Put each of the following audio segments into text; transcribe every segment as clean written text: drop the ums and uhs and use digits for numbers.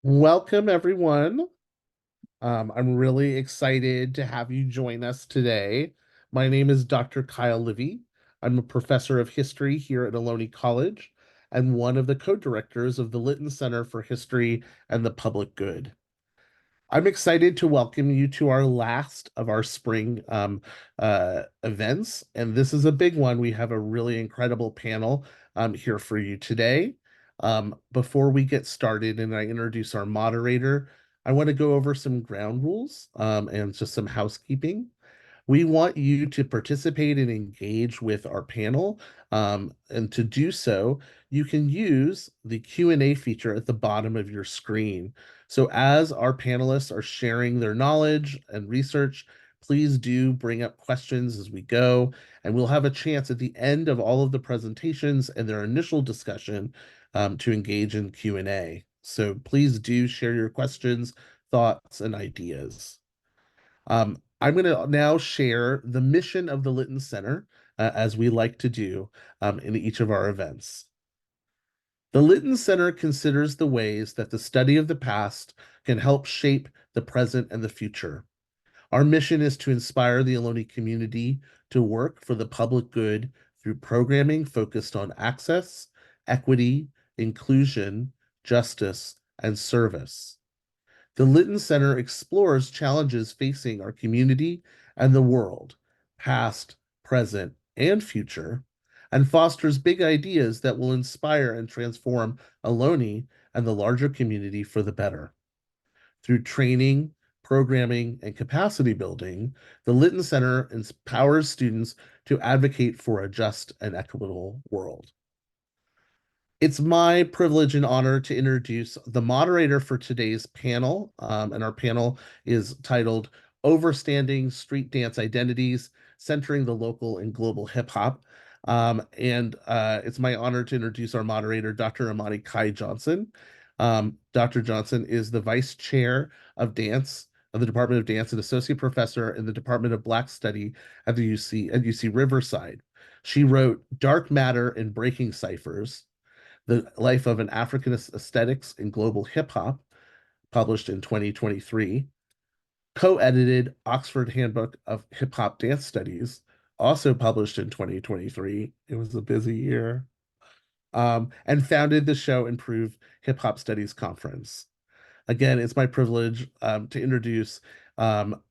Welcome, everyone. I'm really excited to have you join us today. My name is Dr. Kyle Livy. I'm a professor of history here at Ohlone College and one of the co-directors of the Lytton Center for History and the Public Good. I'm excited to welcome you to our last of our spring events, and this is a big one. We have a really incredible panel here for you today. Before we get started and I introduce our moderator, I want to go over some ground rules and just some housekeeping. We want you to participate and engage with our panel. And to do so, you can use the Q&A feature at the bottom of your screen. So as our panelists are sharing their knowledge and research, please do bring up questions as we go, and we'll have a chance at the end of all of the presentations and their initial discussion to engage in Q&A. So please do share your questions, thoughts, and ideas. I'm going to now share the mission of the Lytton Center, as we like to do in each of our events. The Lytton Center considers the ways that the study of the past can help shape the present and the future. Our mission is to inspire the Ohlone community to work for the public good through programming focused on access, equity, inclusion, justice, and service. The Lytton Center explores challenges facing our community and the world, past, present, and future, and fosters big ideas that will inspire and transform Ohlone and the larger community for the better. Through training, programming, and capacity building, the Lytton Center empowers students to advocate for a just and equitable world. It's my privilege and honor to introduce the moderator for today's panel. And our panel is titled Overstanding Street Dance Identities, Centering the Local and Global Hip Hop. It's my honor to introduce our moderator, Dr. Imani Kai Johnson. Dr. Johnson is the Vice Chair of Dance of the Department of Dance and Associate Professor in the Department of Black Study at the UC Riverside. She wrote Dark Matter and Breaking Ciphers, the Life of an African Aesthetics in Global Hip Hop, published in 2023, co-edited Oxford Handbook of Hip Hop Dance Studies, also published in 2023. It was a busy year. And founded the Show Improve Hip Hop Studies Conference. Again, it's my privilege to introduce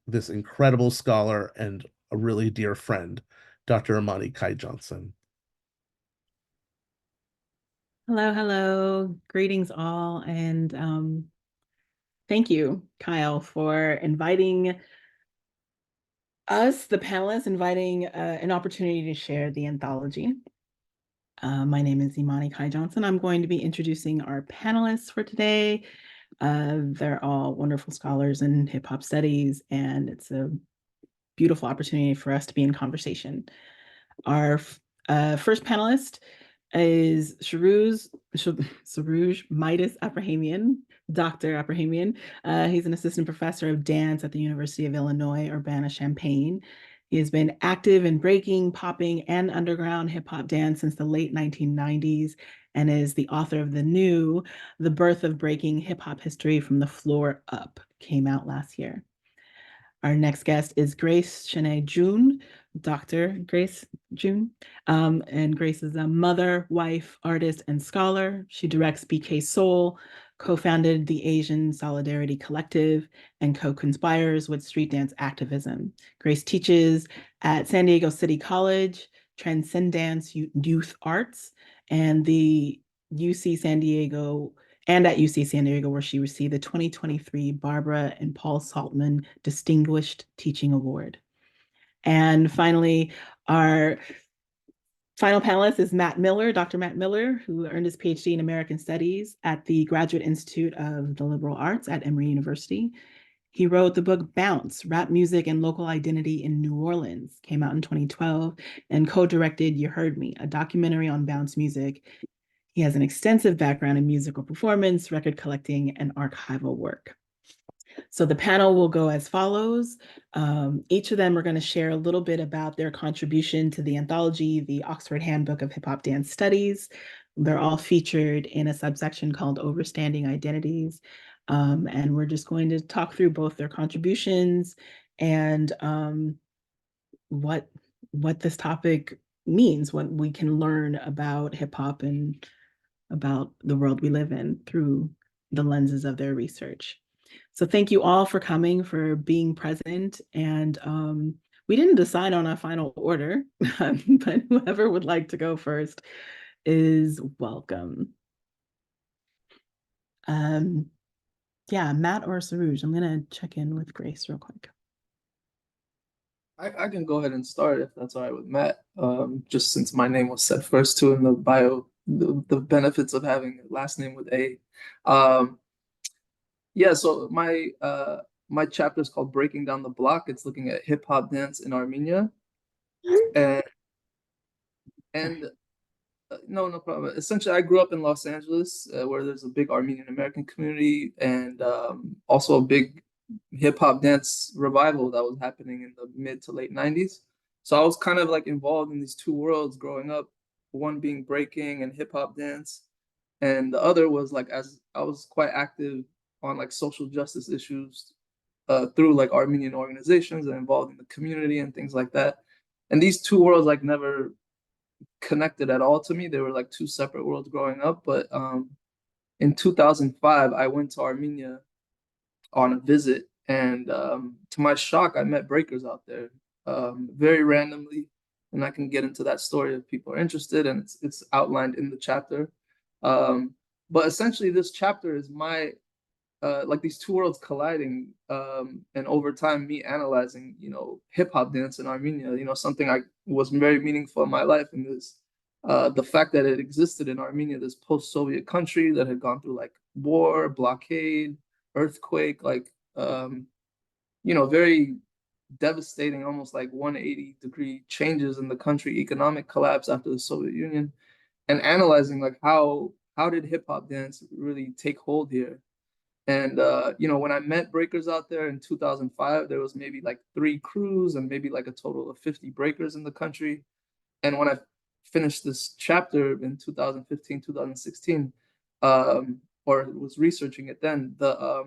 this incredible scholar and a really dear friend, Dr. Imani Kai Johnson. Hello, hello. Greetings all. And thank you, Kyle, for inviting us, the panelists, inviting an opportunity to share the anthology. My name is Imani Kai Johnson. I'm going to be introducing our panelists for today. They're all wonderful scholars in hip hop studies, and it's a beautiful opportunity for us to be in conversation. Our first panelist is Serouj Midus Aprahamian, Dr. Aprahamian. He's an assistant professor of dance at the University of Illinois, Urbana-Champaign. He has been active in breaking, popping, and underground hip hop dance since the late 1990s and is the author of The Birth of Breaking Hip Hop History from the Floor Up, came out last year. Our next guest is Grace Shinhae June, Dr. Grace June. And Grace is a mother, wife, artist, and scholar. She directs BK Soul, co-founded the Asian Solidarity Collective, and co-conspires with street dance activism. Grace teaches at San Diego City College, Transcendence Youth Arts, and the UC San Diego and at UC San Diego, where she received the 2023 Barbara and Paul Saltman Distinguished Teaching Award. And finally, our final panelist is Matt Miller, Dr. Matt Miller, who earned his PhD in American Studies at the Graduate Institute of the Liberal Arts at Emory University. He wrote the book Bounce, Rap Music and Local Identity in New Orleans, came out in 2012, and co-directed You Heard Me, a documentary on bounce music. He has an extensive background in musical performance, record collecting, and archival work. So the panel will go as follows. Each of them are going to share a little bit about their contribution to the anthology, the Oxford Handbook of Hip Hop Dance Studies. They're all featured in a subsection called Overstanding Identities. And we're just going to talk through both their contributions and what this topic means, what we can learn about hip hop and about the world we live in through the lenses of their research. So thank you all for coming, for being present. And we didn't decide on a final order, but whoever would like to go first is welcome. Yeah, Matt or Serouj, I'm gonna check in with Grace real quick. I can go ahead and start if that's all right with Matt. Just since my name was said first too in the bio, the benefits of having a last name with A. Um, yeah, so my chapter is called Breaking Down the Block. It's looking at hip hop dance in Armenia. And and no problem. Essentially, I grew up in Los Angeles, where there's a big Armenian American community and also a big hip hop dance revival that was happening in the mid to late 90s. So I was kind of like involved in these two worlds growing up, one being breaking and hip hop dance, and the other was like as I was quite active on like social justice issues through like Armenian organizations and involved in the community and things like that. And these two worlds like never connected at all to me. They were like two separate worlds growing up. But in 2005, I went to Armenia on a visit, and to my shock, I met breakers out there very randomly. And I can get into that story if people are interested, and it's outlined in the chapter. Um, but essentially, this chapter is my like these two worlds colliding, and over time me analyzing, hip hop dance in Armenia, something I was very meaningful in my life, and this the fact that it existed in Armenia, this post-Soviet country that had gone through like war, blockade, earthquake, like very devastating, almost like 180-degree changes in the country, economic collapse after the Soviet Union, and analyzing like how did hip hop dance really take hold here. And when I met breakers out there in 2005, there was maybe like 3 crews and maybe like a total of 50 breakers in the country. And when I finished this chapter in 2015, 2016, or was researching it then, the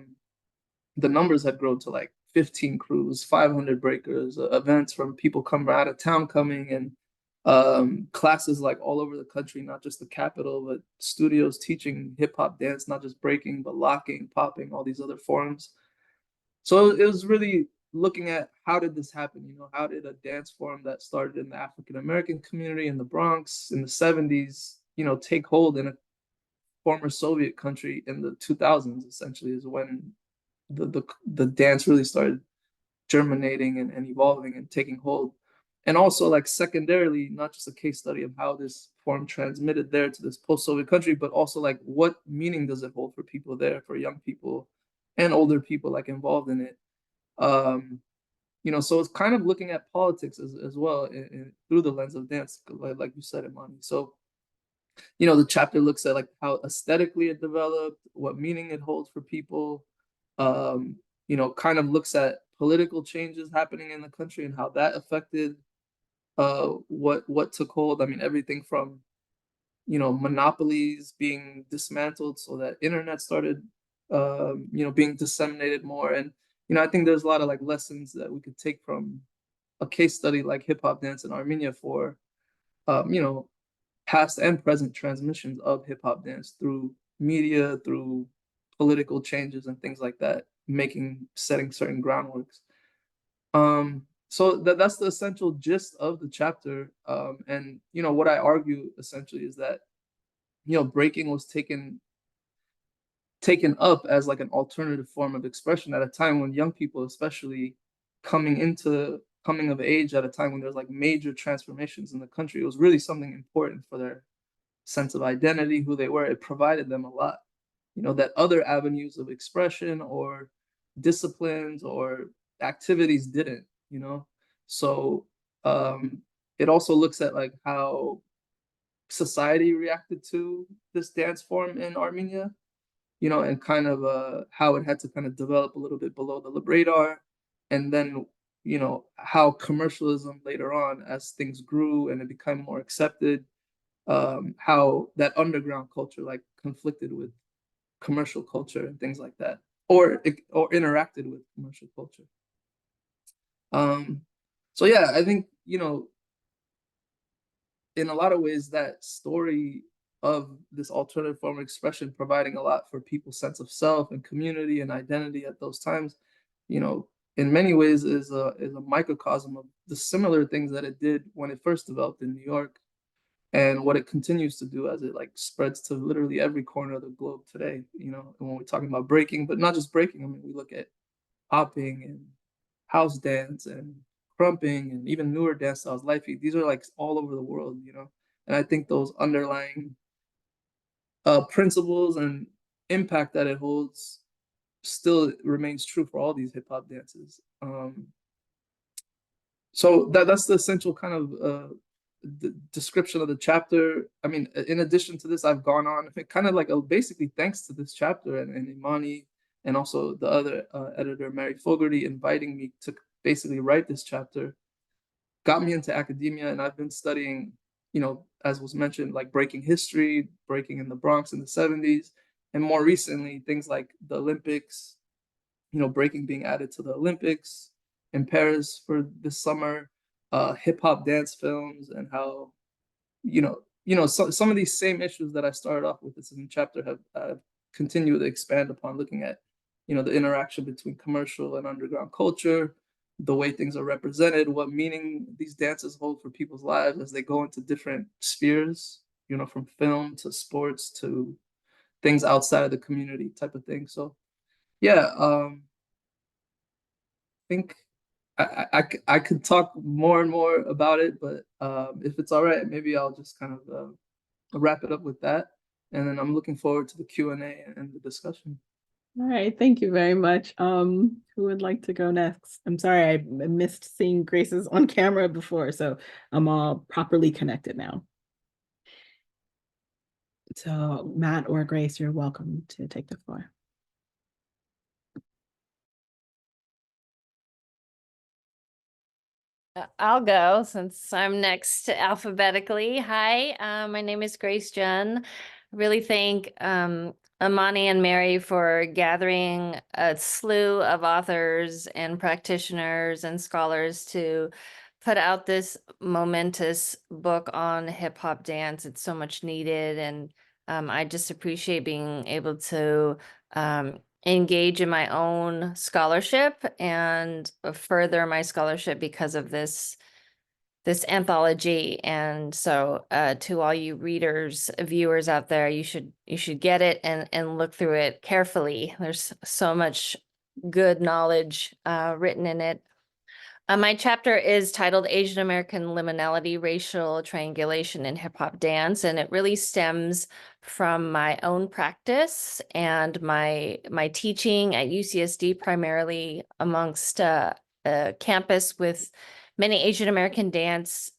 numbers had grown to like 15 crews, 500 breakers, events from people come out of town coming, and classes like all over the country, not just the capital, but studios teaching hip hop dance, not just breaking, but locking, popping, all these other forms. So it was really looking at how did this happen? How did a dance form that started in the African American community in the Bronx in the 70s, take hold in a former Soviet country in the 2000s, essentially, is when the dance really started germinating and evolving and taking hold. And also, like, secondarily, not just a case study of how this form transmitted there to this post-Soviet country, but also like what meaning does it hold for people there, for young people and older people like involved in it. So it's kind of looking at politics as well through the lens of dance, like you said, Imani. So the chapter looks at like how aesthetically it developed, what meaning it holds for people, kind of looks at political changes happening in the country and how that affected what took hold. I mean, everything from monopolies being dismantled so that internet started being disseminated more. And I think there's a lot of like lessons that we could take from a case study like hip hop dance in Armenia for past and present transmissions of hip hop dance through media, through political changes and things like that, setting certain groundworks. So that's the essential gist of the chapter. And what I argue essentially is that breaking was taken up as like an alternative form of expression at a time when young people, especially coming of age at a time when there's like major transformations in the country, it was really something important for their sense of identity, who they were. It provided them a lot, that other avenues of expression or disciplines or activities didn't. So it also looks at like how society reacted to this dance form in Armenia, and kind of how it had to kind of develop a little bit below the radar. And then, how commercialism later on, as things grew and it became more accepted, how that underground culture like conflicted with commercial culture and things like that. or interacted with commercial culture. So yeah, I think, you know, in a lot of ways, that story of this alternative form of expression providing a lot for people's sense of self and community and identity at those times, you know, in many ways is a microcosm of the similar things that it did when it first developed in New York, and what it continues to do as it like spreads to literally every corner of the globe today. You know, and when we're talking about breaking, but not just breaking, I mean, we look at hopping and house dance and crumping and even newer dance styles, life feet. These are like all over the world, you know. And I think those underlying principles and impact that it holds still remains true for all these hip hop dances. So that's the essential kind of the description of the chapter. I mean, in addition to this, I've gone on kind of like basically thanks to this chapter and Imani and also the other editor, Mary Fogarty, inviting me to basically write this chapter, got me into academia, and I've been studying, you know, as was mentioned, like breaking history, breaking in the Bronx in the 70s, and more recently, things like the Olympics, you know, breaking being added to the Olympics in Paris for this summer, hip hop dance films, and how, some of these same issues that I started off with this in chapter have continued to expand upon, looking at, you know, the interaction between commercial and underground culture, the way things are represented, what meaning these dances hold for people's lives as they go into different spheres, you know, from film to sports to things outside of the community type of thing. So yeah, I think I could talk more and more about it, but if it's all right, maybe I'll just kind of wrap it up with that. And then I'm looking forward to the Q&A and the discussion. All right, thank you very much. Who would like to go next? I'm sorry, I missed seeing Grace's on camera before, so I'm all properly connected now. So Matt or Grace, you're welcome to take the floor. I'll go since I'm next alphabetically. Hi, my name is Grace Jen. Really thank Imani and Mary for gathering a slew of authors and practitioners and scholars to put out this momentous book on hip hop dance. It's so much needed, and I just appreciate being able to engage in my own scholarship and further my scholarship because of this anthology. And so to all you readers, viewers out there, you should get it and look through it carefully. There's so much good knowledge written in it. My chapter is titled Asian American Liminality, Racial Triangulation in Hip Hop Dance, and it really stems from my own practice and my teaching at UCSD, primarily amongst a campus with many Asian American dance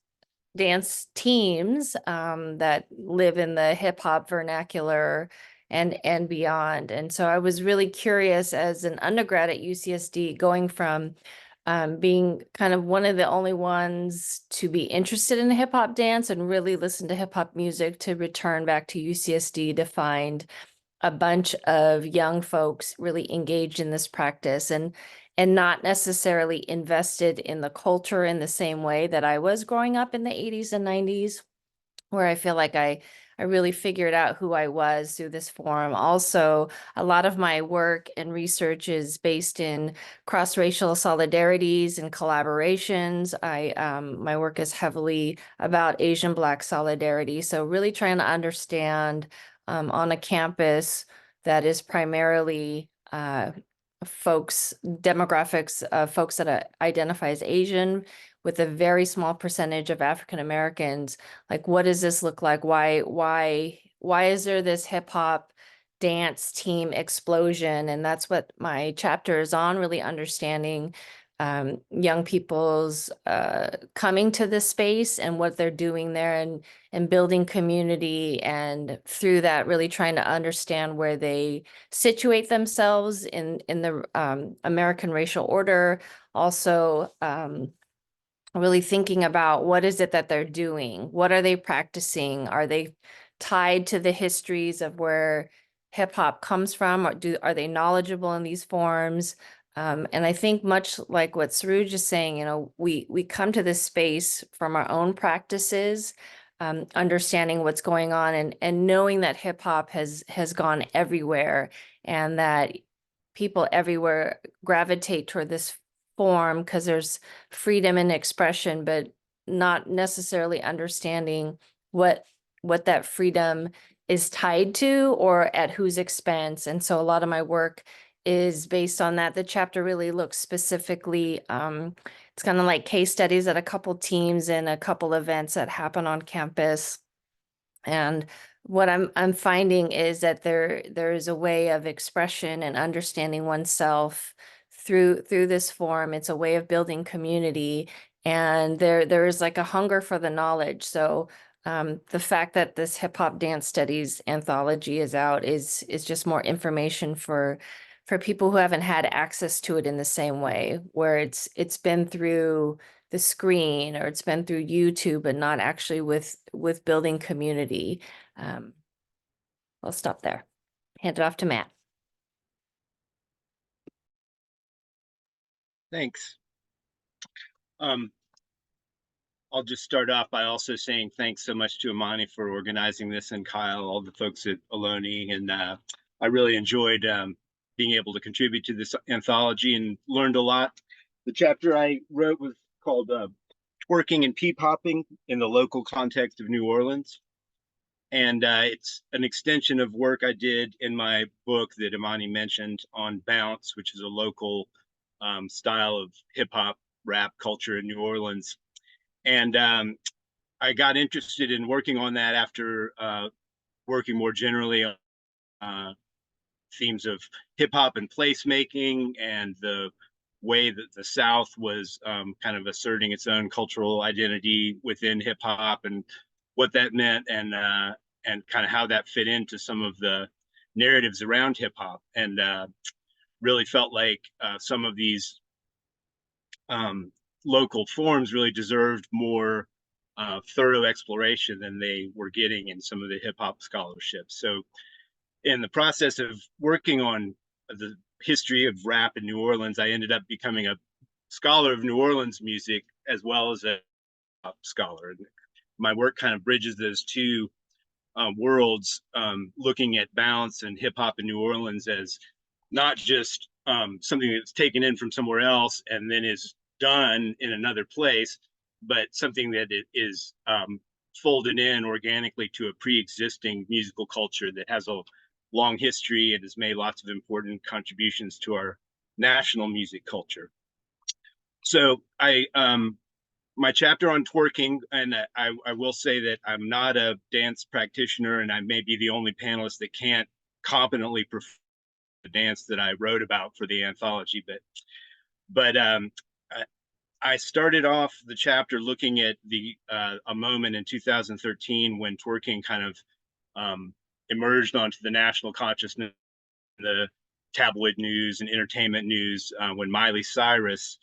teams that live in the hip hop vernacular and beyond. And so I was really curious as an undergrad at UCSD, going from being kind of one of the only ones to be interested in hip hop dance and really listen to hip hop music, to return back to UCSD to find a bunch of young folks really engaged in this practice and not necessarily invested in the culture in the same way that I was growing up in the 80s and 90s, where I feel like I really figured out who I was through this forum. Also, a lot of my work and research is based in cross-racial solidarities and collaborations. My work is heavily about Asian Black solidarity. So really trying to understand on a campus that is primarily demographics of folks that identify as Asian, with a very small percentage of African Americans. Like, what does this look like? Why is there this hip hop dance team explosion? And that's what my chapter is on, really understanding young people's coming to this space and what they're doing there, and building community, and through that really trying to understand where they situate themselves in the American racial order. Also really thinking about what is it that they're doing? What are they practicing? Are they tied to the histories of where hip hop comes from, or are they knowledgeable in these forms? And I think much like what Serouj is saying, you know, we come to this space from our own practices, understanding what's going on, and knowing that hip hop has gone everywhere, and that people everywhere gravitate toward this form because there's freedom in expression, but not necessarily understanding what that freedom is tied to or at whose expense. And so a lot of my work is based on that. The chapter really looks specifically, it's kind of like case studies at a couple teams and a couple events that happen on campus. And what I'm finding is that there is a way of expression and understanding oneself through this form. It's a way of building community, and there is like a hunger for the knowledge. So the fact that this hip hop dance studies anthology is out is just more information for people who haven't had access to it in the same way, where it's been through the screen or it's been through YouTube, but not actually with building community. I'll stop there. Hand it off to Matt. Thanks. I'll just start off by also saying thanks so much to Imani for organizing this, and Kyle, all the folks at Ohlone. And I really enjoyed being able to contribute to this anthology and learned a lot. The chapter I wrote was called Twerking and Peep-Hopping in the Local Context of New Orleans. And it's an extension of work I did in my book that Imani mentioned on Bounce, which is a local style of hip hop rap culture in New Orleans. And I got interested in working on that after working more generally on themes of hip hop and placemaking, and the way that the South was kind of asserting its own cultural identity within hip hop, and what that meant, and kind of how that fit into some of the narratives around hip hop. And really felt like some of these local forms really deserved more thorough exploration than they were getting in some of the hip hop scholarship. So in the process of working on the history of rap in New Orleans, I ended up becoming a scholar of New Orleans music as well as a pop scholar. And my work kind of bridges those two worlds, looking at Bounce and hip hop in New Orleans as not just something that's taken in from somewhere else and then is done in another place, but something that it is folded in organically to a pre-existing musical culture that has a long history and has made lots of important contributions to our national music culture. So my chapter on twerking, and I will say that I'm not a dance practitioner, and I may be the only panelist that can't competently perform the dance that I wrote about for the anthology, but I started off the chapter looking at a moment in 2013 when twerking kind of emerged onto the national consciousness, the tabloid news and entertainment news, when Miley Cyrus,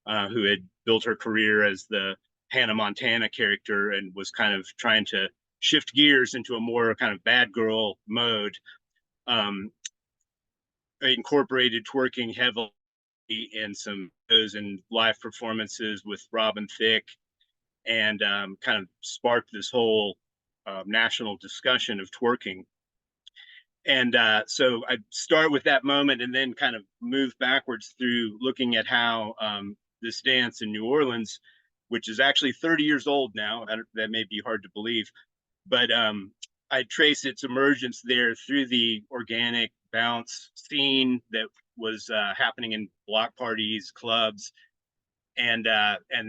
who had built her career as the Hannah Montana character and was kind of trying to shift gears into a more kind of bad girl mode, incorporated twerking heavily in some shows and live performances with Robin Thicke, and kind of sparked this whole national discussion of twerking. And so I start with that moment and then kind of move backwards through looking at how this dance in New Orleans, which is actually 30 years old now, that may be hard to believe, but I trace its emergence there through the organic bounce scene that was happening in block parties, clubs, and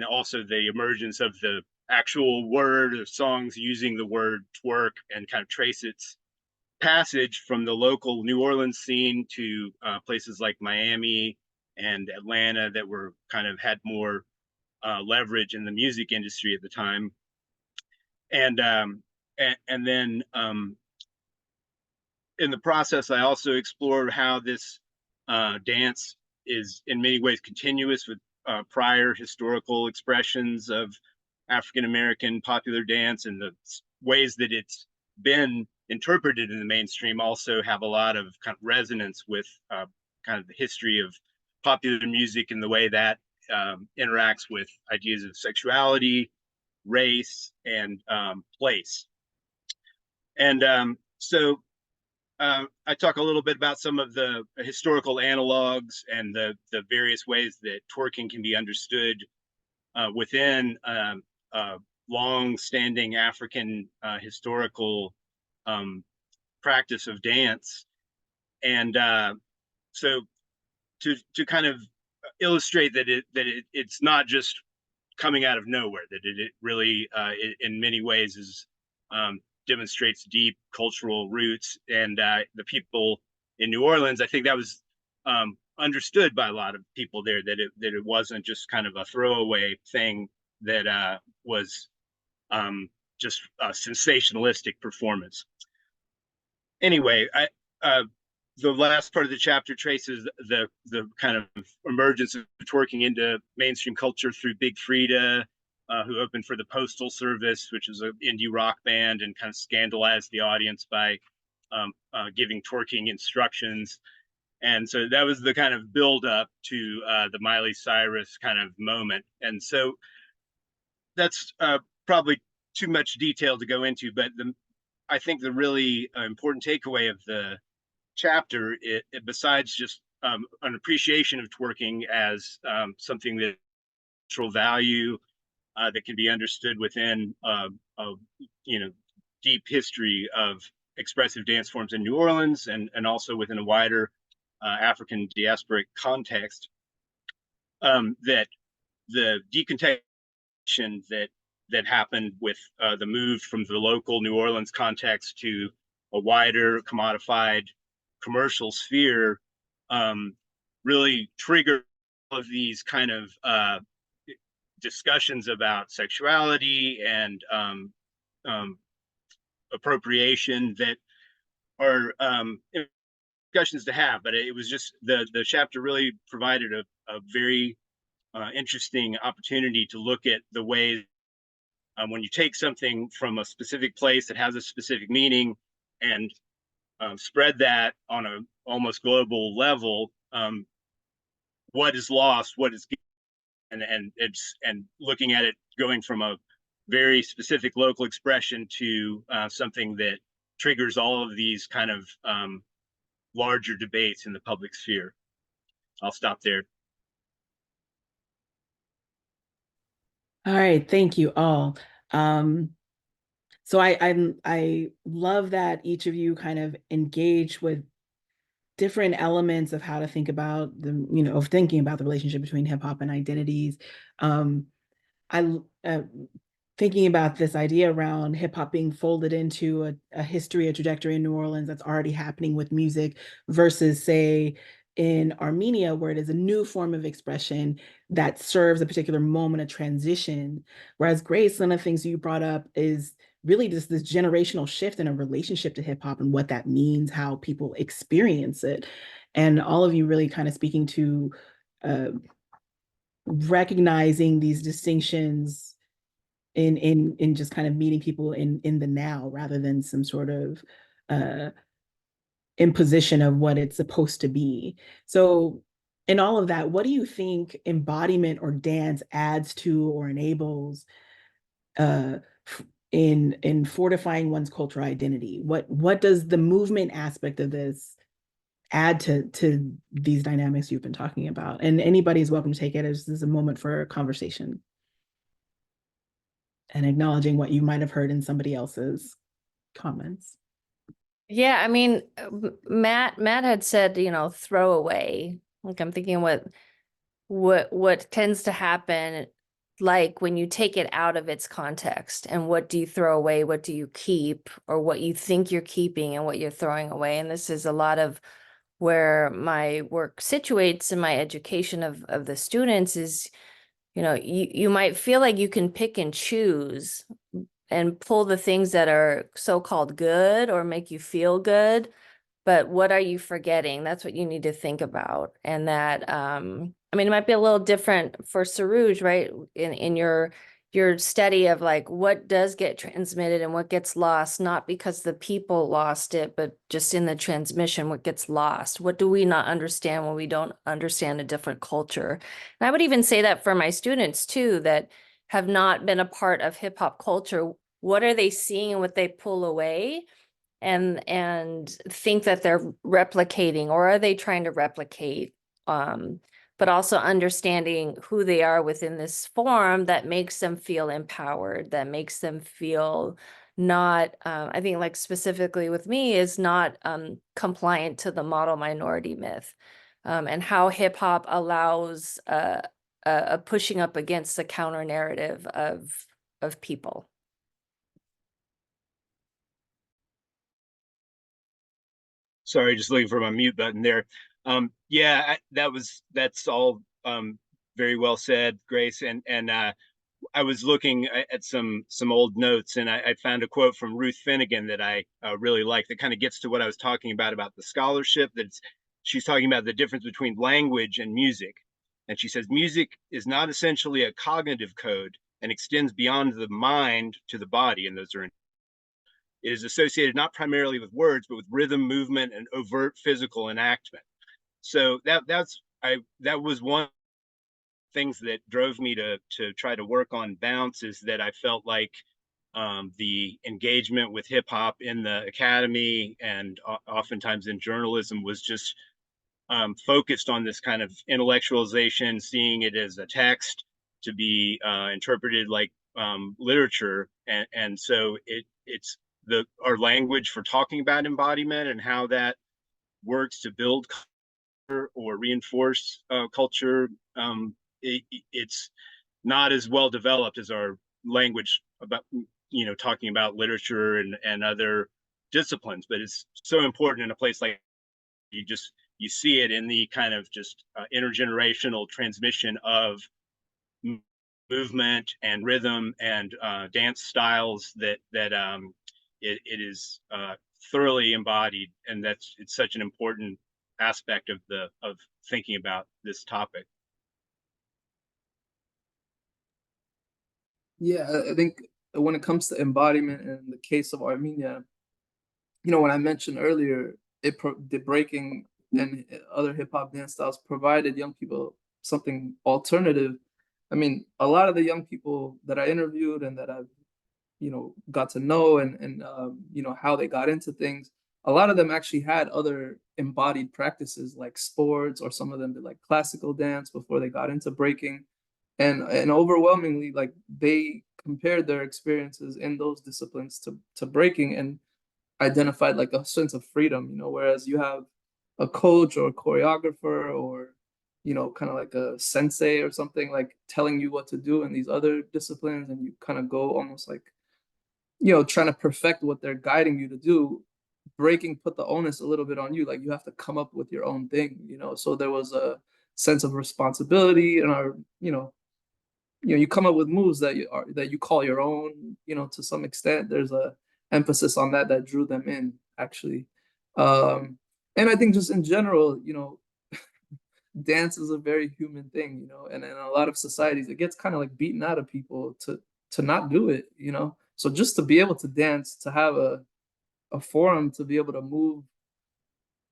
also the emergence of the actual word of songs using the word twerk, and kind of trace its passage from the local New Orleans scene to places like Miami and Atlanta that were kind of had more leverage in the music industry at the time. And then in the process, I also explored how this dance is in many ways continuous with prior historical expressions of African-American popular dance, and the ways that it's been interpreted in the mainstream also have a lot of kind of resonance with kind of the history of popular music and the way that interacts with ideas of sexuality, race, and place. And so I talk a little bit about some of the historical analogs and the various ways that twerking can be understood within long-standing African historical practice of dance. And so to kind of illustrate that it's not just coming out of nowhere, that it really in many ways is demonstrates deep cultural roots. And the people in New Orleans, I think that was understood by a lot of people there, that it wasn't just kind of a throwaway thing, that was just a sensationalistic performance. Anyway, the last part of the chapter traces the kind of emergence of twerking into mainstream culture through Big Frida, who opened for the Postal Service, which is an indie rock band, and kind of scandalized the audience by giving twerking instructions. And so that was the kind of build up to the Miley Cyrus kind of moment. And so that's probably too much detail to go into, but I think the really important takeaway of the chapter, besides just an appreciation of twerking as something that cultural value that can be understood within a deep history of expressive dance forms in New Orleans, and also within a wider African diasporic context, that the decontextualization that happened with the move from the local New Orleans context to a wider commodified commercial sphere really triggered all of these kind of discussions about sexuality and appropriation that are discussions to have. But it was just the chapter really provided a very interesting opportunity to look at the ways when you take something from a specific place that has a specific meaning and spread that on a almost global level, what is lost, what is gained, and looking at it going from a very specific local expression to something that triggers all of these kind of larger debates in the public sphere. I'll stop there. All right, thank you all. So I love that each of you kind of engage with different elements of how to think about of thinking about the relationship between hip hop and identities. Thinking about this idea around hip hop being folded into a history, a trajectory in New Orleans that's already happening with music, versus say in Armenia, where it is a new form of expression that serves a particular moment of transition. Whereas Grace, one of the things you brought up is really just this generational shift in a relationship to hip hop and what that means, how people experience it. And all of you really kind of speaking to recognizing these distinctions in just kind of meeting people in the now, rather than some sort of imposition of what it's supposed to be. So in all of that, what do you think embodiment or dance adds to or enables in fortifying one's cultural identity? What does the movement aspect of this add to these dynamics you've been talking about? And anybody's welcome to take it as this is a moment for conversation and acknowledging what you might have heard in somebody else's comments. Yeah, I mean, Matt had said, throw away. Like, I'm thinking what tends to happen, like when you take it out of its context, and what do you throw away, what do you keep, or what you think you're keeping and what you're throwing away. And this is a lot of where my work situates in my education of the students is, you might feel like you can pick and choose and pull the things that are so-called good or make you feel good, but what are you forgetting? That's what you need to think about. And that, it might be a little different for Serouj, right? In your your study of like what does get transmitted and what gets lost, not because the people lost it, but just in the transmission, what gets lost. What do we not understand when we don't understand a different culture? And I would even say that for my students too, that have not been a part of hip hop culture. What are they seeing and what they pull away and think that they're replicating, or are they trying to replicate? But also understanding who they are within this form that makes them feel empowered, that makes them feel not, I think like specifically with me, is not compliant to the model minority myth, and how hip hop allows a pushing up against the counter narrative of people. Sorry, just looking for my mute button there. Yeah, that's all very well said, Grace. And I was looking at some old notes, and I found a quote from Ruth Finnegan that I really like, that kind of gets to what I was talking about the scholarship. She's talking about the difference between language and music. And she says, music is not essentially a cognitive code and extends beyond the mind to the body. And those are it is associated not primarily with words, but with rhythm, movement, and overt physical enactment. So that was one of the things that drove me to try to work on Bounce, is that I felt like the engagement with hip hop in the academy and oftentimes in journalism was just focused on this kind of intellectualization, seeing it as a text to be interpreted like literature, and so it's our language for talking about embodiment and how that works to build culture or reinforce culture. It's not as well developed as our language about, talking about literature and other disciplines, but it's so important in a place like you see it in the kind of just intergenerational transmission of movement and rhythm and dance styles that it is thoroughly embodied, and it's such an important aspect of thinking about this topic. Yeah, I think when it comes to embodiment in the case of Armenia, when I mentioned earlier, the breaking and other hip hop dance styles provided young people something alternative. I mean, a lot of the young people that I interviewed and that I've got to know and how they got into things, a lot of them actually had other embodied practices like sports, or some of them did like classical dance before they got into breaking, and overwhelmingly, like, they compared their experiences in those disciplines to breaking and identified like a sense of freedom, whereas you have a coach or a choreographer or kind of like a sensei or something, like telling you what to do in these other disciplines, and you kind of go almost like trying to perfect what they're guiding you to do. Breaking put the onus a little bit on you, like you have to come up with your own thing, so there was a sense of responsibility, and you come up with moves that you call your own, to some extent. There's a emphasis on that drew them in, actually. And I think just in general, dance is a very human thing, and in a lot of societies it gets kind of like beaten out of people to not do it, so just to be able to dance, to have a forum to be able to move,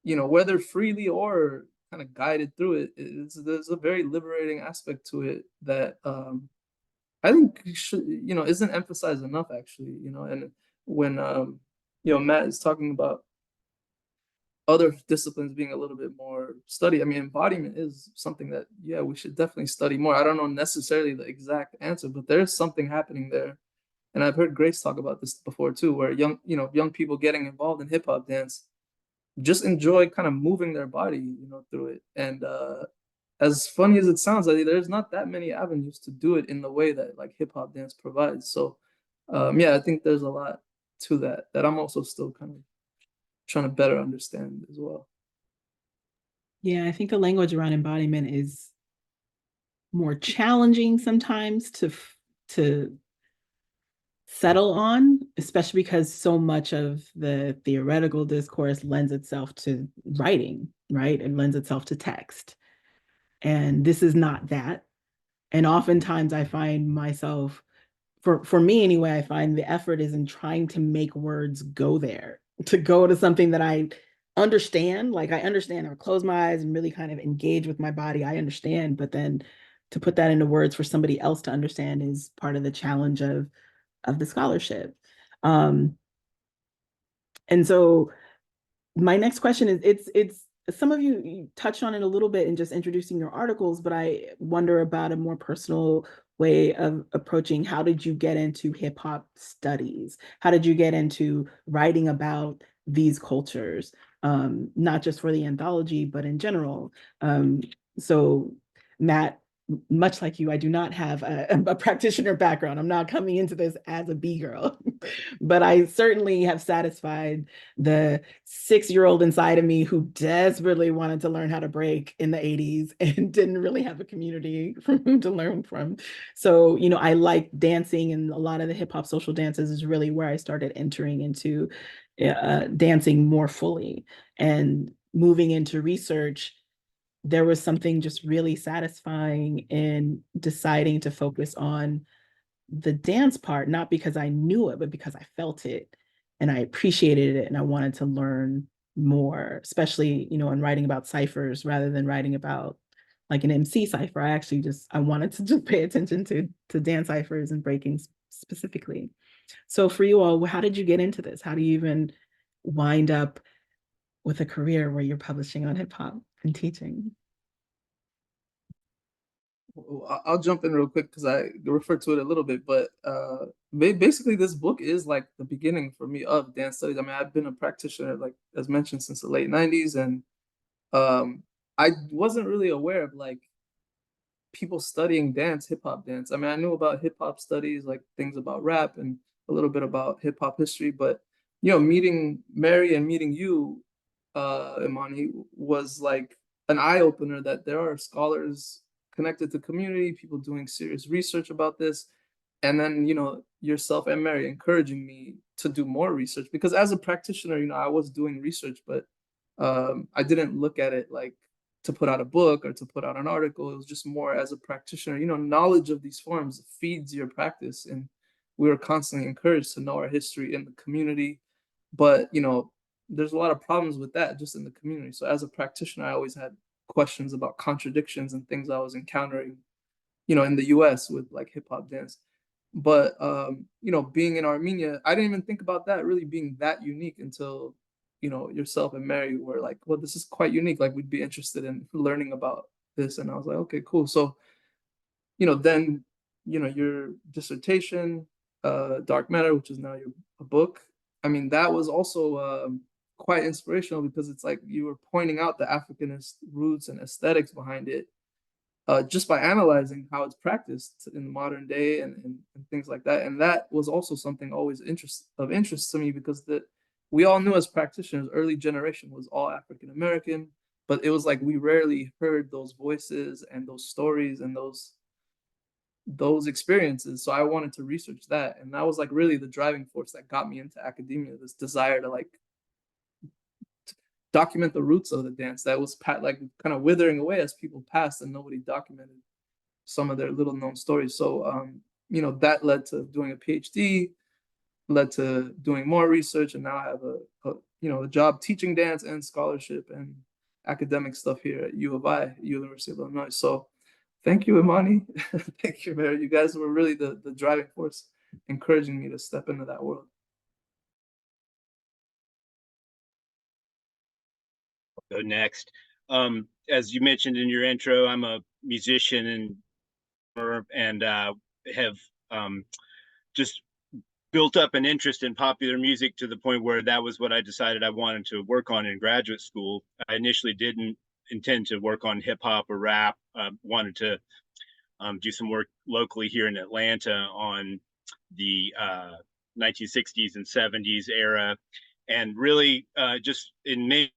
whether freely or kind of guided through it, there's a very liberating aspect to it that I think isn't emphasized enough, actually. And when Matt is talking about other disciplines being a little bit more studied, I mean, embodiment is something that, yeah, we should definitely study more. I don't know necessarily the exact answer, but there's something happening there. And I've heard Grace talk about this before too, where young people getting involved in hip hop dance just enjoy kind of moving their body, through it. And as funny as it sounds, like, there's not that many avenues to do it in the way that like hip hop dance provides. So yeah, I think there's a lot to that I'm also still kind of trying to better understand as well. Yeah, I think the language around embodiment is more challenging sometimes to settle on, especially because so much of the theoretical discourse lends itself to writing, right? It lends itself to text. And this is not that. And oftentimes I find myself for me anyway, I find the effort is in trying to make words go there, to go to something that I understand. Like I understand, I close my eyes and really kind of engage with my body. I understand, but then to put that into words for somebody else to understand is part of the challenge of the scholarship. And so my next question is, it's some of you touched on it a little bit in just introducing your articles, but I wonder about a more personal way of approaching, how did you get into hip hop studies? How did you get into writing about these cultures? Not just for the anthology, but in general. So Matt, much like you, I do not have a practitioner background. I'm not coming into this as a B-girl, but I certainly have satisfied the 6-year-old inside of me who desperately wanted to learn how to break in the 80s and didn't really have a community from whom to learn from. So, you know, I like dancing, and a lot of the hip hop social dances is really where I started entering into dancing more fully and moving into research. There was something just really satisfying in deciding to focus on the dance part, not because I knew it, but because I felt it and I appreciated it and I wanted to learn more, especially, you know, in writing about ciphers rather than writing about like an MC cipher. I wanted to just pay attention to dance ciphers and breaking specifically. So for you all, how did you get into this? How do you even wind up with a career where you're publishing on hip hop and teaching? I'll jump in real quick because I referred to it a little bit, but basically this book is like the beginning for me of dance studies. I mean, I've been a practitioner, like as mentioned, since the late 90s, and I wasn't really aware of like people studying dance, hip hop dance. I mean, I knew about hip hop studies, like things about rap and a little bit about hip hop history, but you know, meeting Mary and meeting you, Imani, was like an eye opener that there are scholars connected to community, people doing serious research about this, and then you know yourself and Mary encouraging me to do more research because as a practitioner, you know, I was doing research, but I didn't look at it like to put out a book or to put out an article. It was just more as a practitioner, you know, knowledge of these forms feeds your practice. And we were constantly encouraged to know our history in the community. But, you know, there's a lot of problems with that just in the community. So as a practitioner, I always had questions about contradictions and things I was encountering, you know, in the US with like hip hop dance. But, you know, being in Armenia, I didn't even think about that really being that unique until you know, yourself and Mary were like, well, this is quite unique. Like, we'd be interested in learning about this. And I was like, okay, cool. So, you know, then, you know, your dissertation, Dark Matter, which is now a book. I mean, that was also quite inspirational because it's like you were pointing out the Africanist roots and aesthetics behind it just by analyzing how it's practiced in the modern day and things like that. And that was also something always of interest to me because we all knew as practitioners, early generation was all African American, but it was like we rarely heard those voices and those stories and those experiences. So I wanted to research that, and that was like really the driving force that got me into academia. This desire to like document the roots of the dance that was like kind of withering away as people passed, and nobody documented some of their little known stories. So you know, that led to doing a PhD, led to doing more research, and now I have a you know, a job teaching dance and scholarship and academic stuff here at U of I, University of Illinois. So thank you, Imani. Thank you, Mary. You guys were really the driving force encouraging me to step into that world. Go next. As you mentioned in your intro, I'm a musician and have just built up an interest in popular music to the point where that was what I decided I wanted to work on in graduate school. I initially didn't intend to work on hip hop or rap. Wanted to do some work locally here in Atlanta on the 1960s and 70s era, and really just in me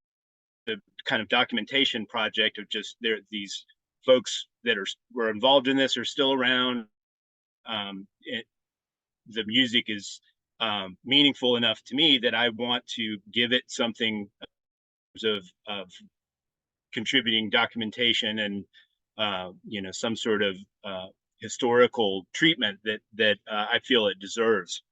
the kind of documentation project of just these folks that were involved in this are still around. The music is meaningful enough to me that I want to give it something of contributing documentation and you know, some sort of historical treatment that I feel it deserves.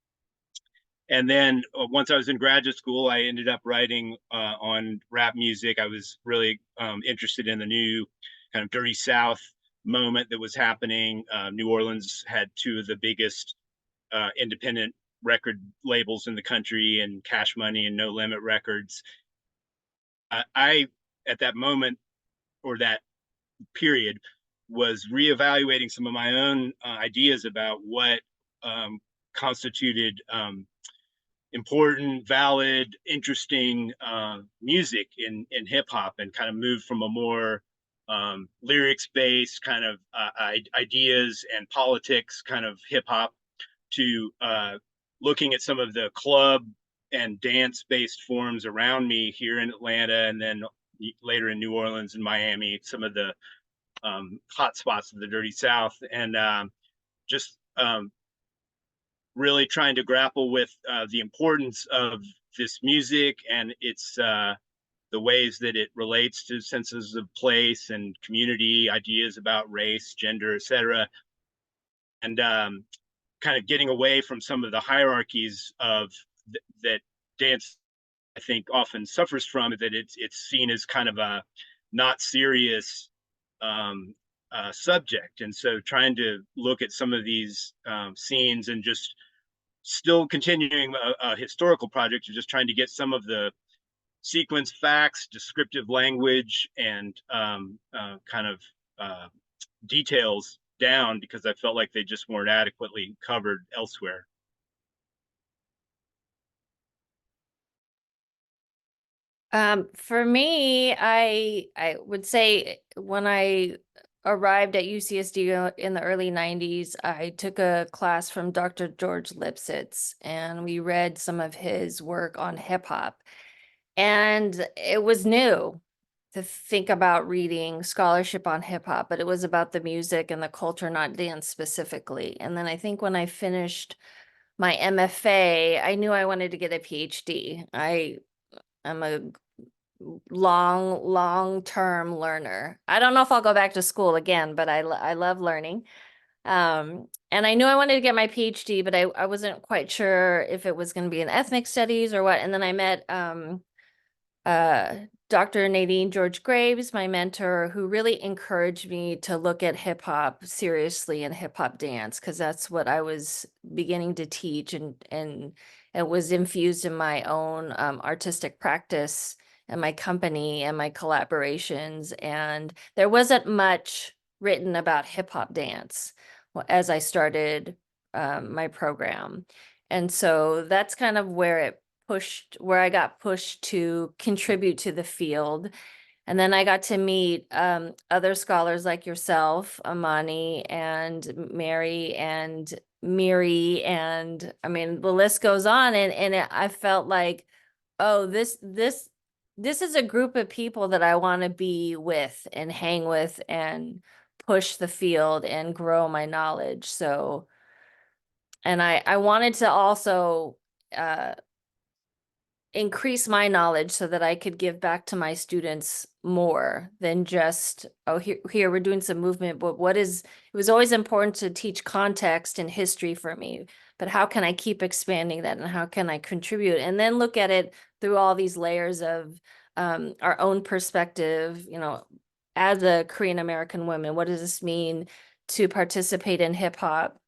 And then once I was in graduate school, I ended up writing on rap music. I was really interested in the new kind of Dirty South moment that was happening. New Orleans had two of the biggest independent record labels in the country, and Cash Money and No Limit Records. I at that moment, or that period, was reevaluating some of my own ideas about what constituted important, valid, interesting music in hip hop, and kind of moved from a more lyrics based kind of ideas and politics kind of hip hop to looking at some of the club and dance based forms around me here in Atlanta, and then later in New Orleans and Miami, some of the hot spots of the Dirty South, and just really trying to grapple with the importance of this music and its the ways that it relates to senses of place and community, ideas about race, gender, etc., and kind of getting away from some of the hierarchies of that dance, I think, often suffers from, that it's seen as kind of a not serious subject. And so trying to look at some of these scenes and just still continuing a historical project, or just trying to get some of the sequence facts, descriptive language, and kind of details down, because I felt like they just weren't adequately covered elsewhere. For me, I would say when I arrived at UCSD in the early 90s, I took a class from Dr. George Lipsitz, and we read some of his work on hip hop. And it was new to think about reading scholarship on hip hop, but it was about the music and the culture, not dance specifically. And then I think when I finished my MFA, I knew I wanted to get a PhD. I'm a long-term learner. I don't know if I'll go back to school again, but I love learning. And I knew I wanted to get my PhD, but I wasn't quite sure if it was going to be in ethnic studies or what. And then I met Dr. Nadine George Graves, my mentor, who really encouraged me to look at hip hop seriously and hip hop dance, because that's what I was beginning to teach, and it was infused in my own artistic practice and my company and my collaborations. And there wasn't much written about hip hop dance as I started my program. And so that's kind of where I got pushed to contribute to the field. And then I got to meet other scholars like yourself, Imani and Mary and Miri, and I mean, the list goes on. And I felt like, oh, this is a group of people that I want to be with and hang with and push the field and grow my knowledge. So, and I wanted to also increase my knowledge so that I could give back to my students more than just, oh, here we're doing some movement, but it was always important to teach context and history for me, but how can I keep expanding that, and how can I contribute, and then look at it through all these layers of our own perspective, as a Korean American woman, what does this mean to participate in hip hop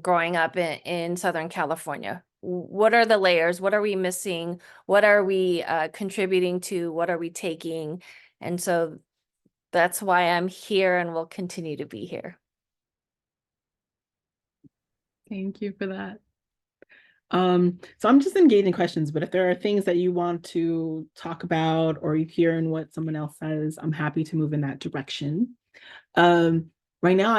growing up in Southern California? What are the layers? What are we missing? What are we contributing to? What are we taking? And so that's why I'm here and will continue to be here. Thank you for that. So I'm just engaging questions, but if there are things that you want to talk about, or you hear in what someone else says, I'm happy to move in that direction. Right now,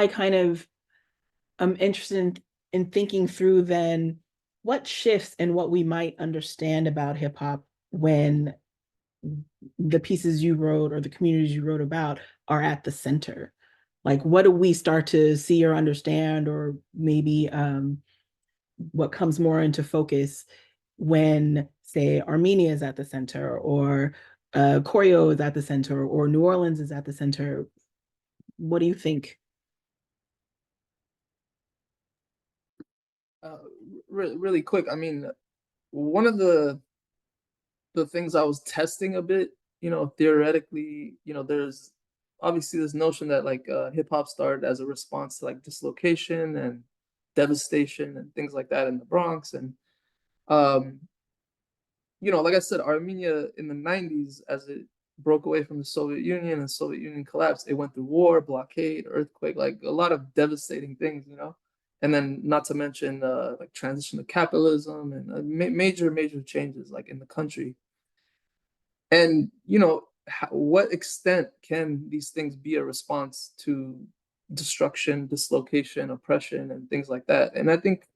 I'm interested in thinking through then what shifts and what we might understand about hip hop when the pieces you wrote or the communities you wrote about are at the center. Like, what do we start to see or understand, or maybe what comes more into focus when, say, Armenia is at the center, or choreo is at the center, or New Orleans is at the center? What do you think? Really quick, I mean, one of the things I was testing a bit, theoretically, there's obviously this notion that like hip hop started as a response to like dislocation and devastation and things like that in the Bronx. And um, like I said, Armenia in the 90s, as it broke away from the Soviet Union and Soviet Union collapsed, it went through war, blockade, earthquake, like a lot of devastating things. And then not to mention like transition to capitalism and major changes like in the country. And what extent can these things be a response to destruction, dislocation, oppression, and things like that? And I think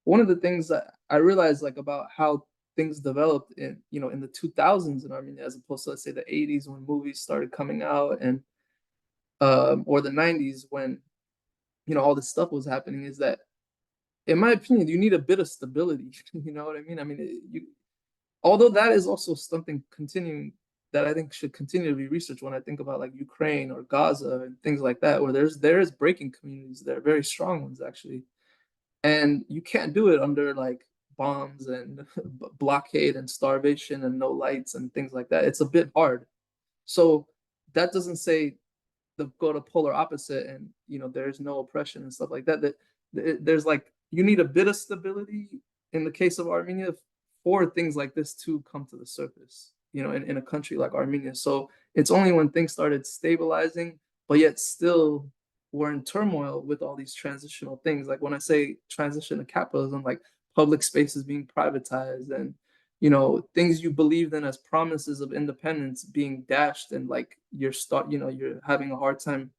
one of the things that I realized like about how things developed in the 2000s in Armenia, as opposed to let's say the 80s when movies started coming out, and or the 90s when all this stuff was happening, is that in my opinion you need a bit of stability. You know what I mean? I mean, although that is also something continuing that I think should continue to be researched when I think about like Ukraine or Gaza and things like that, where there is breaking communities there, very strong ones actually, and you can't do it under like bombs and blockade and starvation and no lights and things like that. It's a bit hard. So that doesn't say the go to polar opposite and there's no oppression and stuff like that. There's like you need a bit of stability in the case of Armenia for things like this to come to the surface, in a country like Armenia. So it's only when things started stabilizing, but yet still we're in turmoil with all these transitional things. Like when I say transition to capitalism, like public spaces being privatized and things you believed in as promises of independence being dashed, and like you're having a hard time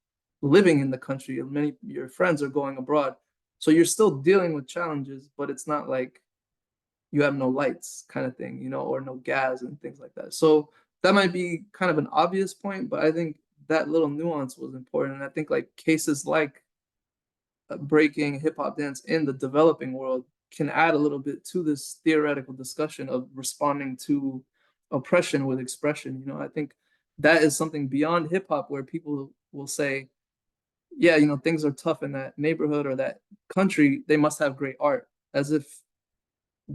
living in the country, and many of your friends are going abroad, so you're still dealing with challenges, but it's not like you have no lights kind of thing, or no gas and things like that. So that might be kind of an obvious point, but I think that little nuance was important. And I think like cases like breaking hip hop dance in the developing world can add a little bit to this theoretical discussion of responding to oppression with expression. I think that is something beyond hip hop where people will say, yeah, things are tough in that neighborhood or that country, they must have great art, as if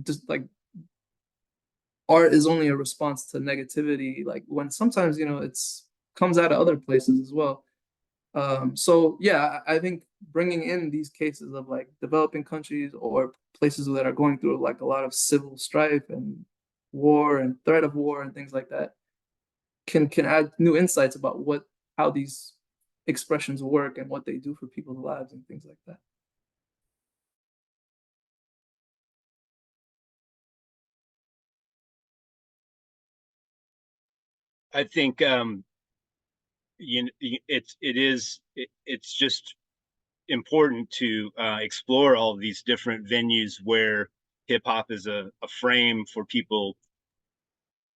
just like art is only a response to negativity, like when sometimes it's comes out of other places as well. So yeah, I think bringing in these cases of like developing countries or places that are going through like a lot of civil strife and war and threat of war and things like that can add new insights about how these expressions work and what they do for people's lives and things like that. I think it's just important to explore all of these different venues where hip hop is a frame for people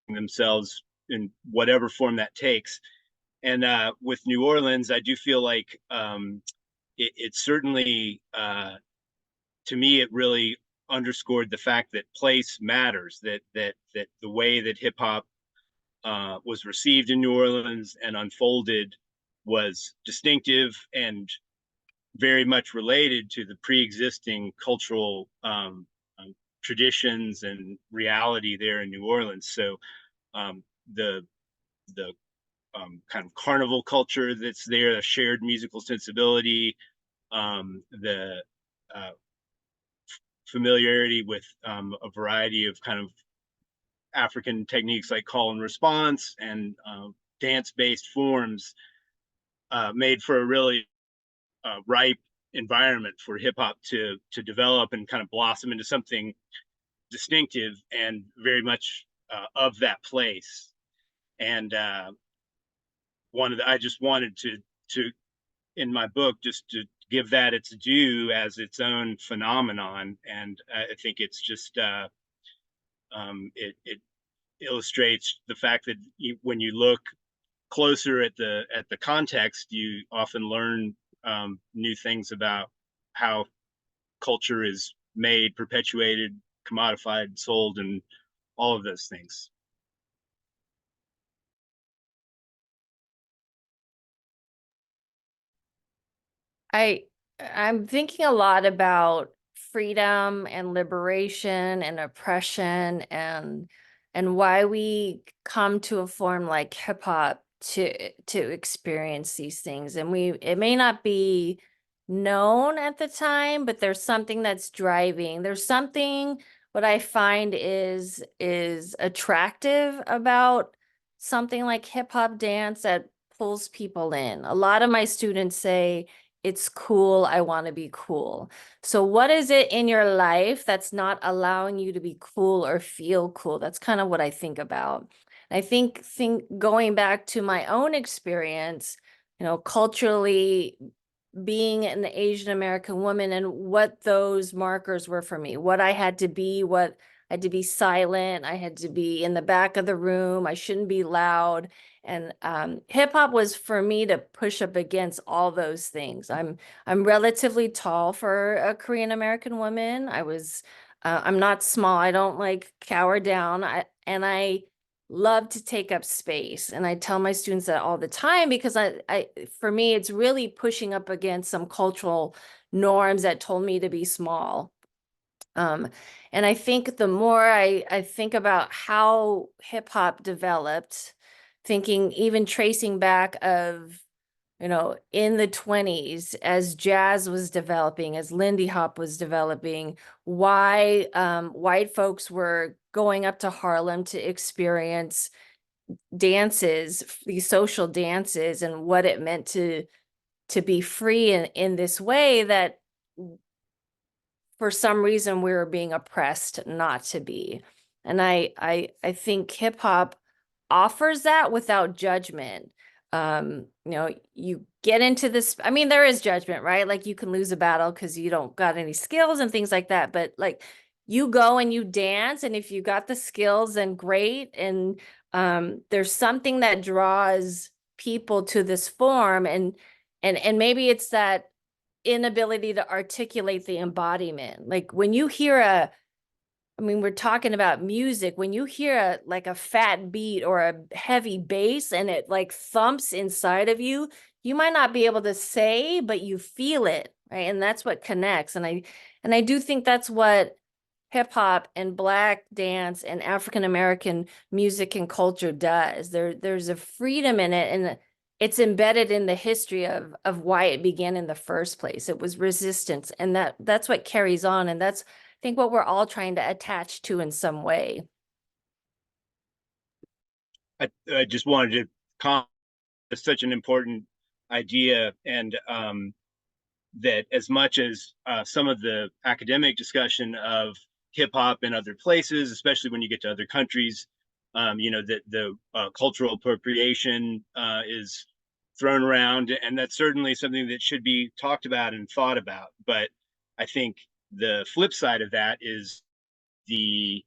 themselves in whatever form that takes. And with New Orleans, I do feel like it certainly, to me, it really underscored the fact that place matters. That the way that hip hop was received in New Orleans and unfolded was distinctive and very much related to the pre-existing cultural traditions and reality there in New Orleans. So the kind of carnival culture that's there, a shared musical sensibility, the familiarity with a variety of kind of African techniques like call and response and dance-based forms made for a really ripe environment for hip hop to develop and kind of blossom into something distinctive and very much of that place. And I just wanted to in my book just to give that its due as its own phenomenon. And I think it's just it illustrates the fact that when you look closer at the context, you often learn new things about how culture is made, perpetuated, commodified, sold, and all of those things. I'm thinking a lot about freedom and liberation and oppression and why we come to a form like hip hop to experience these things. And it may not be known at the time, but there's something that's driving. There's something, what I find is attractive about something like hip hop dance that pulls people in. A lot of my students say, it's cool, I want to be cool. So what is it in your life that's not allowing you to be cool or feel cool? That's kind of what I think about. I think going back to my own experience, culturally being an Asian American woman and what those markers were for me, what I had to be, what I had to be silent, I had to be in the back of the room, I shouldn't be loud. And hip hop was for me to push up against all those things. I'm relatively tall for a Korean American woman. I'm not small. I don't like cower down. I love to take up space. And I tell my students that all the time because for me, it's really pushing up against some cultural norms that told me to be small. And I think the more I think about how hip hop developed, thinking even tracing back of, in the 20s, as jazz was developing, as Lindy Hop was developing, why white folks were going up to Harlem to experience dances, these social dances, and what it meant to be free in this way that for some reason we were being oppressed not to be. And I think hip hop offers that without judgment. You get into this, I mean, there is judgment, right? Like you can lose a battle because you don't got any skills and things like that. But like you go and you dance, and if you got the skills, then great. And there's something that draws people to this form, and maybe it's that inability to articulate the embodiment. Like when you hear we're talking about music, when you hear like a fat beat or a heavy bass and it like thumps inside of you, you might not be able to say, but you feel it, right? And that's what connects. And I do think that's what hip hop and Black dance and African American music and culture does. There's a freedom in it, and it's embedded in the history of why it began in the first place. It was resistance, and that's what carries on, and that's, I think, what we're all trying to attach to in some way. I just wanted to comment. It's such an important idea, and that as much as some of the academic discussion of hip hop in other places, especially when you get to other countries, that the cultural appropriation is thrown around, and that's certainly something that should be talked about and thought about. But I think the flip side of that is the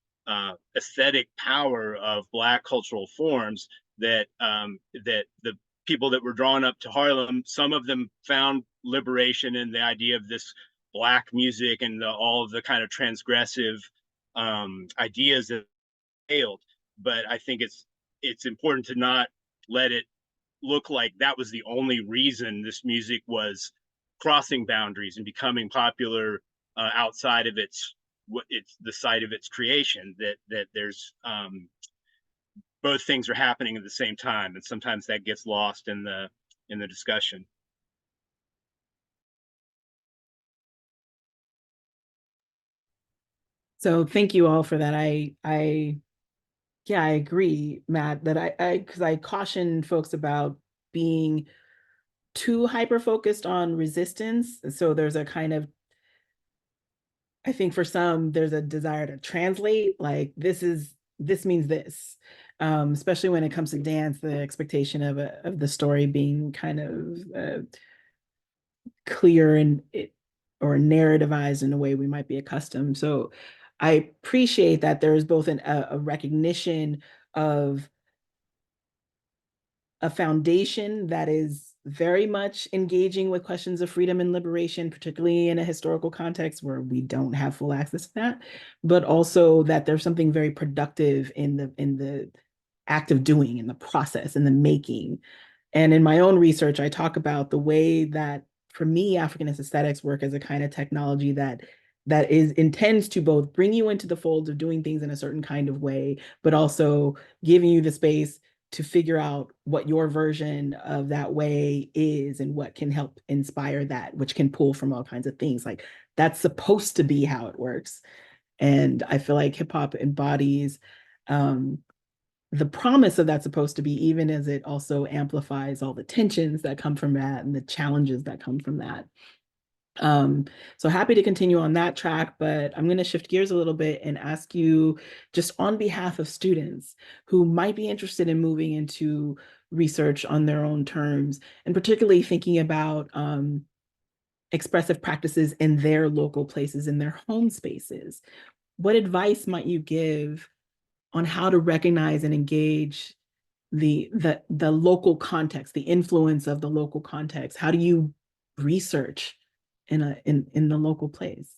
aesthetic power of Black cultural forms that the people that were drawn up to Harlem, some of them found liberation in the idea of this Black music and all of the kind of transgressive ideas that failed. But I think it's important to not let it look like that was the only reason this music was crossing boundaries and becoming popular outside of the site of its creation. That there's both things are happening at the same time, and sometimes that gets lost in the discussion. So thank you all for that. Yeah, I agree, Matt, that because I caution folks about being too hyper-focused on resistance. So there's a kind of, I think for some, there's a desire to translate, like this means this, especially when it comes to dance, the expectation of the story being kind of clear or narrativized in a way we might be accustomed. So I appreciate that there is both a recognition of a foundation that is very much engaging with questions of freedom and liberation, particularly in a historical context where we don't have full access to that, but also that there's something very productive in the act of doing, in the process, in the making. And in my own research, I talk about the way that, for me, Africanist aesthetics work as a kind of technology that that intends to both bring you into the fold of doing things in a certain kind of way, but also giving you the space to figure out what your version of that way is and what can help inspire that, which can pull from all kinds of things. Like that's supposed to be how it works. And I feel like hip hop embodies the promise of that's supposed to be, even as it also amplifies all the tensions that come from that and the challenges that come from that. So happy to continue on that track, but I'm going to shift gears a little bit and ask you, just on behalf of students who might be interested in moving into research on their own terms, and particularly thinking about expressive practices in their local places, in their home spaces, what advice might you give on how to recognize and engage the local context, the influence of the local context? How do you research in the local place?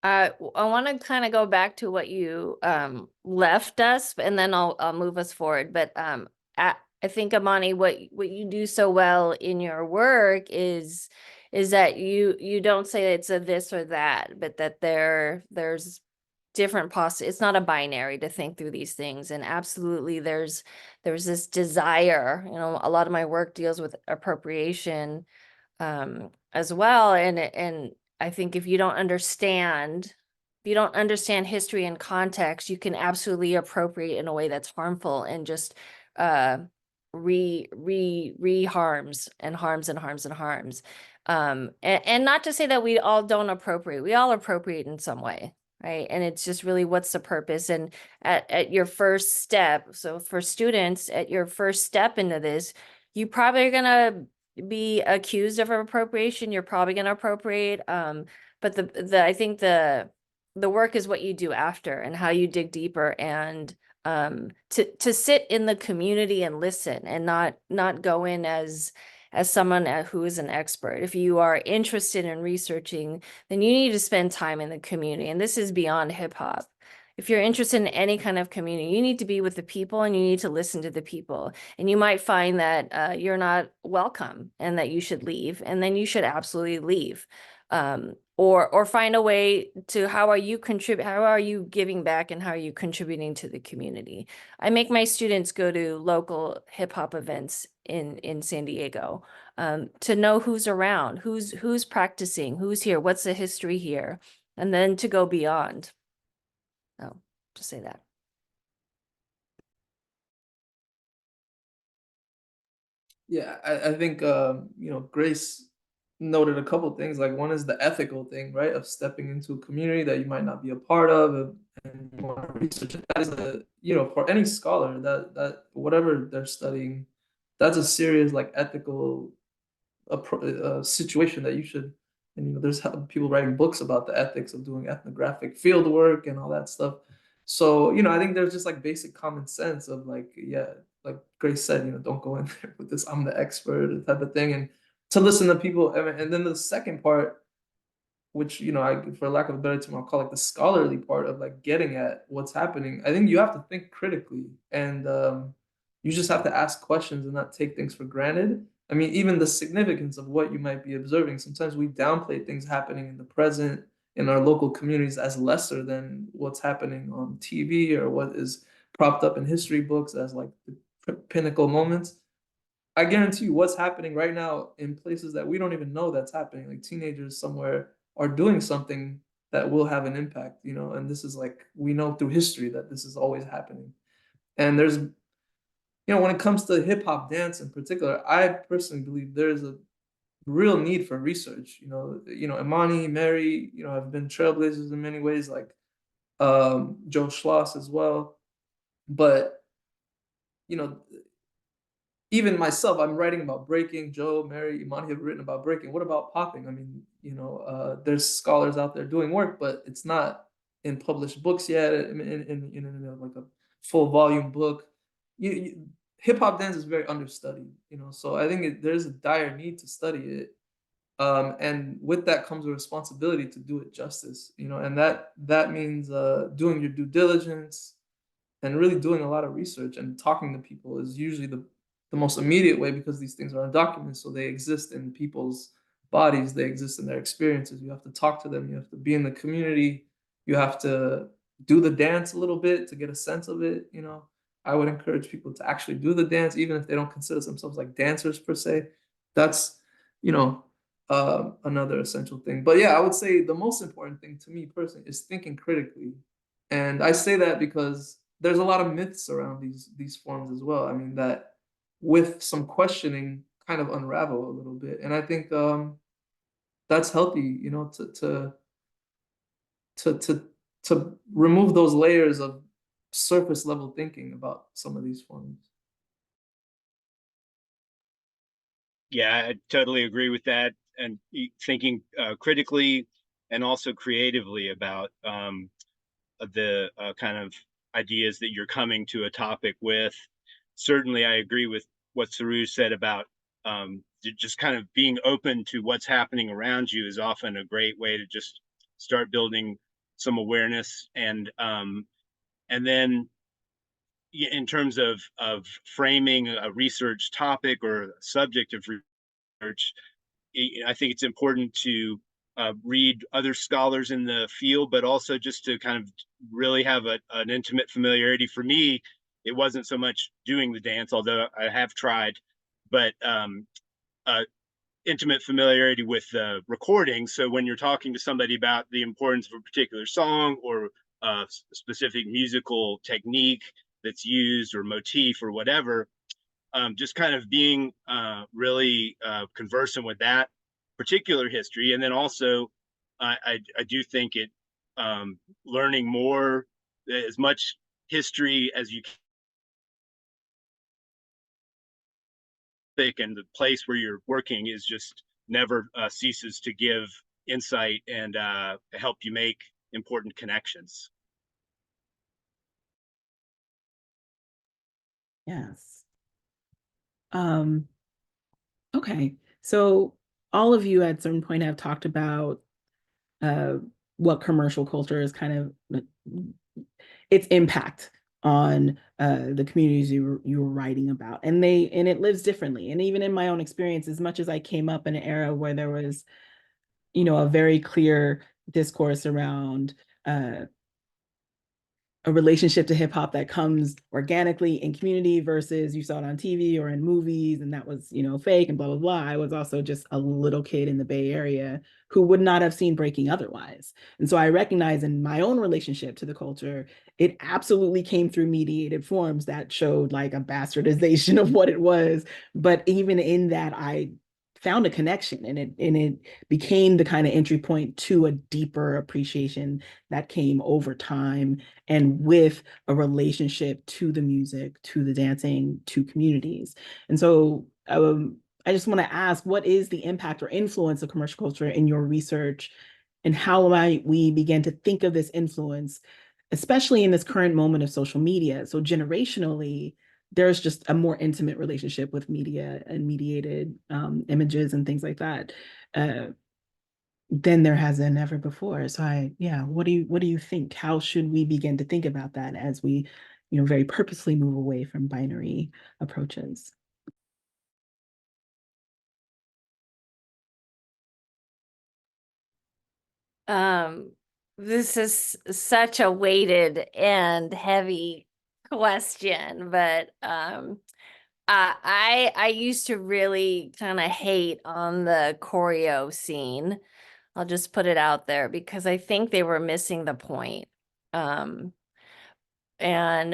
I want to kind of go back to what you left us, and then I'll move us forward. But I think, Imani, what you do so well in your work is that you don't say it's a this or that, but that there's different it's not a binary to think through these things. And absolutely there's this desire, a lot of my work deals with appropriation as well. And I think if you don't understand history and context, you can absolutely appropriate in a way that's harmful and just harms and harms and harms and harms. And not to say that we all don't appropriate. We all appropriate in some way, right? And it's just really, what's the purpose? And at your first step, so for students, at your first step into this, you probably are gonna be accused of appropriation. You're probably gonna appropriate. But I think the work is what you do after and how you dig deeper, and to sit in the community and listen, and not go in as someone who is an expert. If you are interested in researching, then you need to spend time in the community. And this is beyond hip hop. If you're interested in any kind of community, you need to be with the people and you need to listen to the people. And you might find that you're not welcome and that you should leave, and then you should absolutely leave. Or find a way to, how are you giving back, and how are you contributing to the community? I make my students go to local hip hop events in San Diego to know who's around, who's practicing, who's here, what's the history here, and then to go beyond. Oh, just say that. Yeah, I think Grace noted a couple things. Like, one is the ethical thing, right, of stepping into a community that you might not be a part of, and you want to research it. That is for any scholar, that whatever they're studying, that's a serious like ethical situation that you should. And there's people writing books about the ethics of doing ethnographic field work and all that stuff. So I think there's just like basic common sense of like, yeah, like Grace said, don't go in there with this I'm the expert type of thing, and to listen to people. And then the second part, which for lack of a better term, I'll call it the scholarly part of like getting at what's happening. I think you have to think critically, and you just have to ask questions and not take things for granted. I mean, even the significance of what you might be observing. Sometimes we downplay things happening in the present in our local communities as lesser than what's happening on TV or what is propped up in history books as like the pinnacle moments. I guarantee you what's happening right now in places that we don't even know that's happening. Like teenagers somewhere are doing something that will have an impact, and this is like, we know through history that this is always happening. And there's, when it comes to hip hop dance in particular, I personally believe there's a real need for research. Imani, Mary, have been trailblazers in many ways, like Joe Schloss as well. But, even myself, I'm writing about breaking. Joe, Mary, Imani have written about breaking. What about popping? I mean, there's scholars out there doing work, but it's not in published books yet, in like a full volume book. Hip hop dance is very understudied, so I think there's a dire need to study it. And with that comes a responsibility to do it justice, and that means doing your due diligence and really doing a lot of research, and talking to people is usually the most immediate way, because these things are on documents, so they exist in people's bodies, they exist in their experiences. You have to talk to them, you have to be in the community, you have to do the dance a little bit to get a sense of it, you know. I would encourage people to actually do the dance, even if they don't consider themselves like dancers per se. That's, you know, another essential thing. But yeah, I would say the most important thing to me personally is thinking critically. And I say that because there's a lot of myths around these forms as well. I mean, that with some questioning kind of unravel a little bit. And I think that's healthy, you know, to to to remove those layers of surface level thinking about some of these forms. Yeah, I totally agree with that. And thinking critically and also creatively about the kind of ideas that you're coming to a topic with. Certainly, I agree with what Serouj said about just kind of being open to what's happening around you is often a great way to just start building some awareness. And then in terms of framing a research topic or a subject of research, I think it's important to read other scholars in the field, but also just to kind of really have an intimate familiarity. For me, it wasn't so much doing the dance, although I have tried, but intimate familiarity with the recording. So when you're talking to somebody about the importance of a particular song or a specific musical technique that's used or motif or whatever, just kind of being really conversant with that particular history. And then also, I do think it learning more, as much history as you think, and the place where you're working is just never ceases to give insight and help you make important connections. Yes. Okay. So all of you at some point have talked about what commercial culture is kind of its impact on the communities you were writing about, and it lives differently. And even in my own experience, as much as I came up in an era where there was, you know, a very clear discourse around a relationship to hip hop that comes organically in community versus you saw it on TV or in movies and that was, you know, fake and blah, blah, blah. I was also just a little kid in the Bay Area who would not have seen breaking otherwise. And so I recognize in my own relationship to the culture, it absolutely came through mediated forms that showed like a bastardization of what it was. But even in that, I found a connection, and it became the kind of entry point to a deeper appreciation that came over time and with a relationship to the music, to the dancing, to communities. And so I just want to ask, what is the impact or influence of commercial culture in your research, and how might we begin to think of this influence, especially in this current moment of social media? So generationally, there's just a more intimate relationship with media and mediated images and things like that than there has been ever before. So what do you think? How should we begin to think about that as we, you know, very purposely move away from binary approaches? This is such a weighted and heavy question, but I used to really kind of hate on the choreo scene. I'll just put it out there because I think they were missing the point. And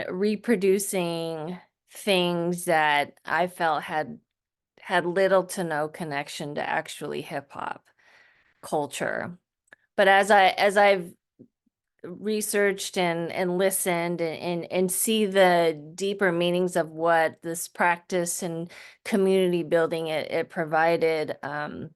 reproducing things that I felt had little to no connection to actually hip hop culture. But as I've researched and listened and see the deeper meanings of what this practice and community building it provided, I'm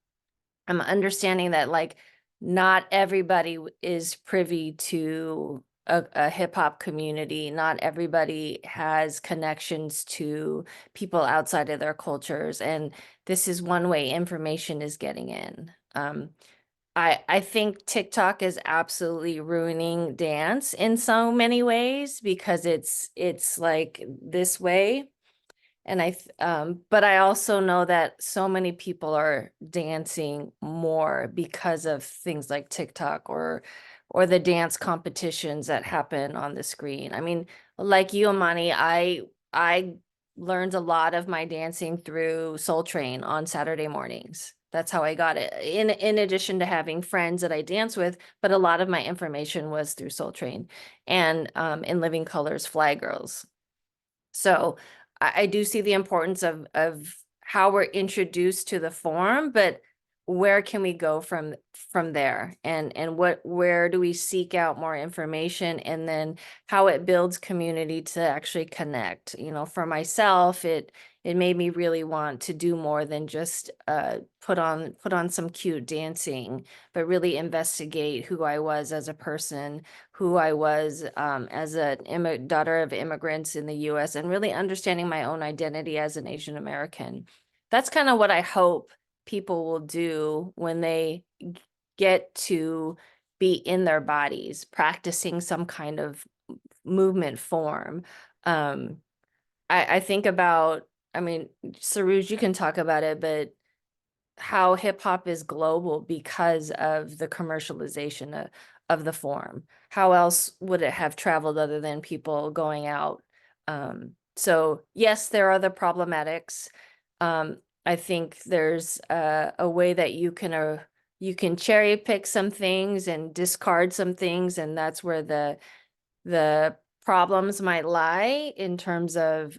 understanding that like not everybody is privy to a hip hop community. Not everybody has connections to people outside of their cultures. And this is one way information is getting in. I think TikTok is absolutely ruining dance in so many ways because it's like this way. But I also know that so many people are dancing more because of things like TikTok or the dance competitions that happen on the screen. I mean, like you, Imani, I learned a lot of my dancing through Soul Train on Saturday mornings. That's how I got it. In addition to having friends that I dance with, but a lot of my information was through Soul Train and in Living Colors Fly Girls. So I do see the importance of how we're introduced to the form, but where can we go from there? And where do we seek out more information, and then how it builds community to actually connect? You know, for myself, it made me really want to do more than just put on some cute dancing, but really investigate who I was as a person, who I was as a daughter of immigrants in the US, and really understanding my own identity as an Asian American. That's kind of what I hope people will do when they get to be in their bodies, practicing some kind of movement form. I think about, I mean, Serouj, you can talk about it, but how hip hop is global because of the commercialization of the form. How else would it have traveled other than people going out? So yes, there are the problematics. I think there's a way that you can cherry pick some things and discard some things, and that's where the problems might lie in terms of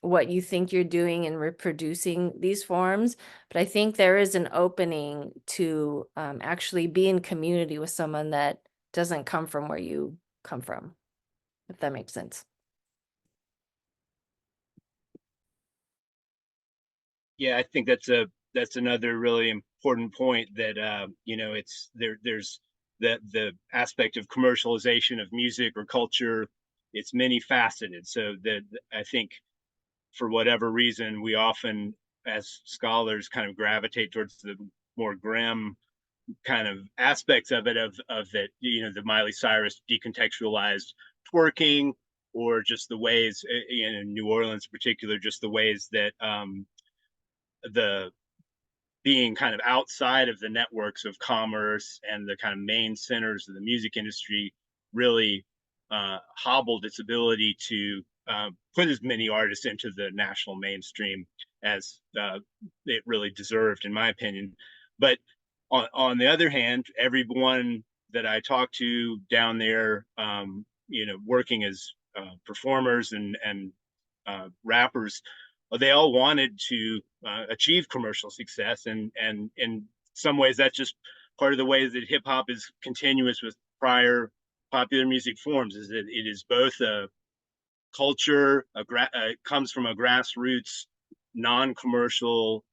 what you think you're doing in reproducing these forms. But I think there is an opening to actually be in community with someone that doesn't come from where you come from, if that makes sense. Yeah, I think that's another really important point, that you know, there's the aspect of commercialization of music or culture. It's many faceted. So that I think for whatever reason, we often as scholars kind of gravitate towards the more grim kind of aspects of it, of that, you know, the Miley Cyrus decontextualized twerking, or just the ways in New Orleans in particular, just the ways that the being kind of outside of the networks of commerce and the kind of main centers of the music industry really hobbled its ability to put as many artists into the national mainstream as it really deserved, in my opinion. But on the other hand, everyone that I talked to down there, you know, working as performers and rappers, they all wanted to achieve commercial success, and in some ways that's just part of the ways that hip hop is continuous with prior popular music forms, is that it is both a culture, comes from a grassroots, non-commercial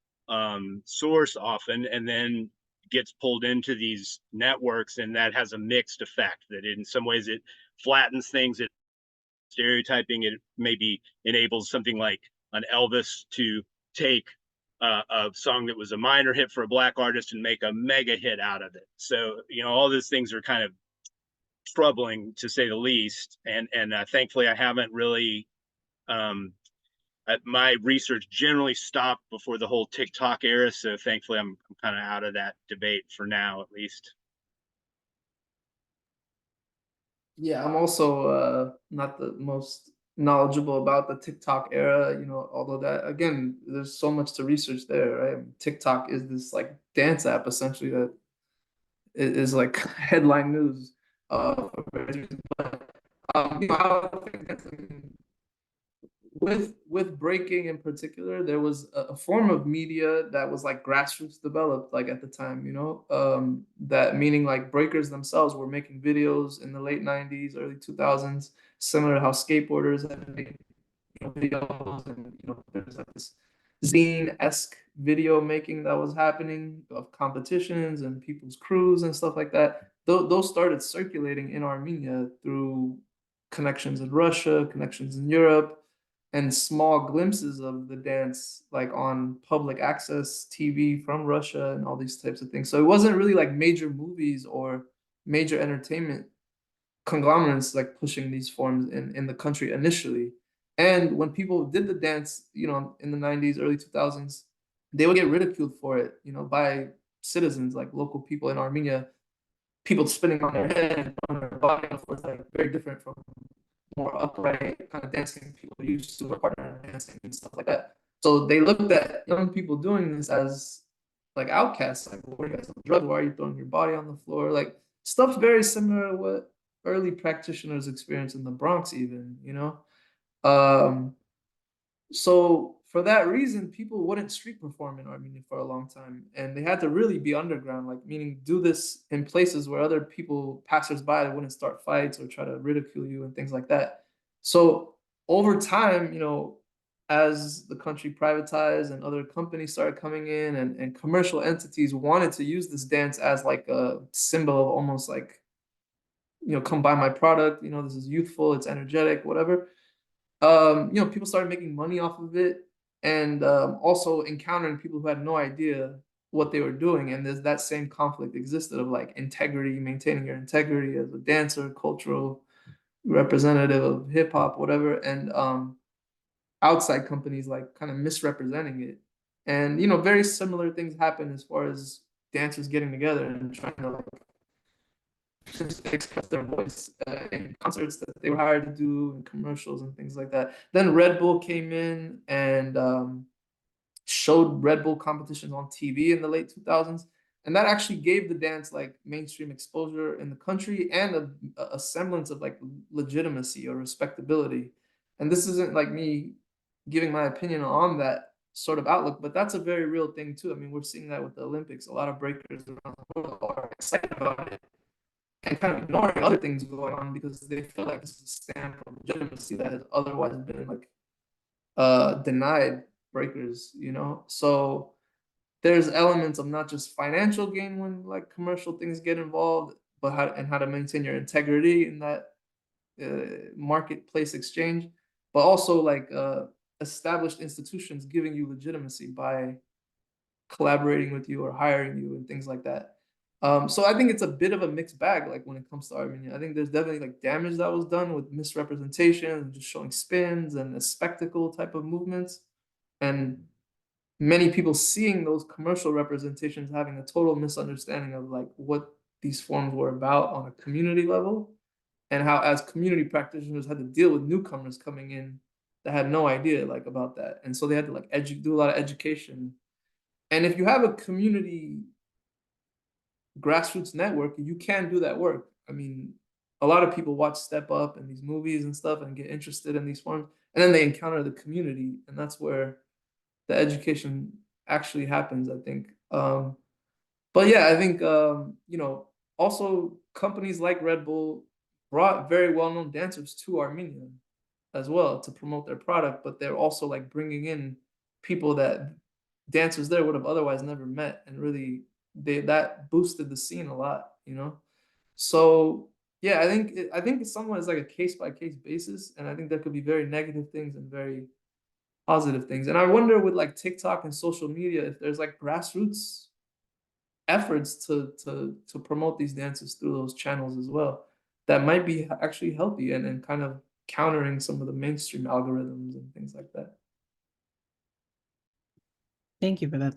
source often, and then gets pulled into these networks, and that has a mixed effect. That in some ways it flattens things, it stereotyping, it maybe enables something like an Elvis to take a song that was a minor hit for a black artist and make a mega hit out of it. So, you know, all those things are kind of troubling, to say the least. And thankfully, I haven't really. My research generally stopped before the whole TikTok era, so thankfully, I'm kind of out of that debate for now, at least. Yeah, I'm also not the most knowledgeable about the TikTok era, you know, although that again, there's so much to research there, right? TikTok is this like dance app essentially that is like headline news. For various reasons. But you know, I think that's with breaking in particular, there was a form of media that was like grassroots developed, like at the time, you know, that meaning like breakers themselves were making videos in the late 90s, early 2000s, similar to how skateboarders had made, you know, videos, and you know, there's like this zine-esque video making that was happening of competitions and people's crews and stuff like that. Those started circulating in Armenia through connections in Russia, connections in Europe, and small glimpses of the dance like on public access TV from Russia and all these types of things. So it wasn't really like major movies or major entertainment conglomerates like pushing these forms in the country initially. And when people did the dance, in the 90s, early 2000s, they would get ridiculed for it, by citizens, like local people in Armenia, people spinning on their head, on their body, of course, like very different from more upright kind of dancing people used to, or partner dancing and stuff like that. So they looked at young people doing this as like outcasts, like, what are you guys on drugs? Why are you throwing your body on the floor? Like stuff very similar to what early practitioners experienced in the Bronx, even. Um, so for that reason, people wouldn't street perform in Armenia for a long time, and they had to really be underground, like meaning do this in places where other people, passersby, wouldn't start fights or try to ridicule you and things like that. So over time, as the country privatized and other companies started coming in, and commercial entities wanted to use this dance as like a symbol of almost like, come buy my product, this is youthful, it's energetic, whatever. People started making money off of it, and also encountering people who had no idea what they were doing. And there's that same conflict existed of like integrity, maintaining your integrity as a dancer, cultural representative of hip hop, whatever, and outside companies like kind of misrepresenting it. And very similar things happen as far as dancers getting together and trying to like just express their voice in concerts that they were hired to do, and commercials and things like that. Then Red Bull came in and showed Red Bull competitions on TV in the late 2000s. And that actually gave the dance like mainstream exposure in the country, and a semblance of like legitimacy or respectability. And this isn't like me giving my opinion on that sort of outlook, but that's a very real thing too. I mean, we're seeing that with the Olympics. A lot of breakers around the world are excited about it and kind of ignoring other things going on because they feel like this is a stand for legitimacy that has otherwise been like denied breakers. So there's elements of not just financial gain when like commercial things get involved, but how to maintain your integrity in that marketplace exchange, but also like established institutions giving you legitimacy by collaborating with you or hiring you and things like that. So I think it's a bit of a mixed bag, like when it comes to Armenia. I think there's definitely like damage that was done with misrepresentation and just showing spins and a spectacle type of movements. And many people seeing those commercial representations having a total misunderstanding of like what these forms were about on a community level, and how as community practitioners had to deal with newcomers coming in that had no idea like about that. And so they had to like do a lot of education. And if you have a community grassroots network, you can do that work. I mean, a lot of people watch Step Up and these movies and stuff and get interested in these forms, and then they encounter the community, and that's where the education actually happens, I think. But yeah, I think also companies like Red Bull brought very well-known dancers to Armenia as well to promote their product, but they're also like bringing in people that dancers there would have otherwise never met, and really that boosted the scene a lot. So yeah, I think it's somewhat as like a case by case basis, and I think there could be very negative things and very positive things. And I wonder with like TikTok and social media if there's like grassroots efforts to promote these dances through those channels as well, that might be actually healthy and kind of countering some of the mainstream algorithms and things like that. Thank you for that.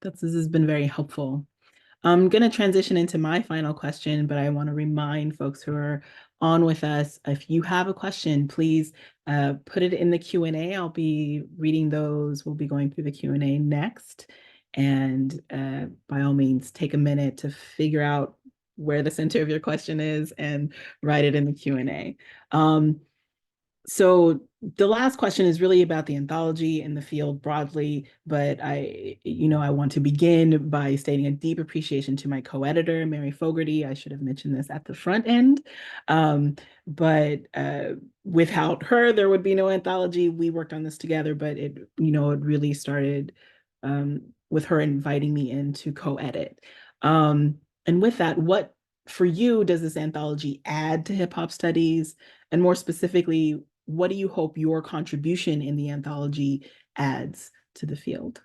This has been very helpful. I'm going to transition into my final question, but I want to remind folks who are on with us, if you have a question, please put it in the Q&A. I'll be reading those. We'll be going through the Q&A next. And by all means, take a minute to figure out where the center of your question is and write it in the Q&A. So the last question is really about the anthology and the field broadly, but I want to begin by stating a deep appreciation to my co-editor, Mary Fogarty. I should have mentioned this at the front end, but without her, there would be no anthology. We worked on this together, but it really started with her inviting me in to co-edit. And with that, what for you does this anthology add to hip hop studies? And more specifically, what do you hope your contribution in the anthology adds to the field?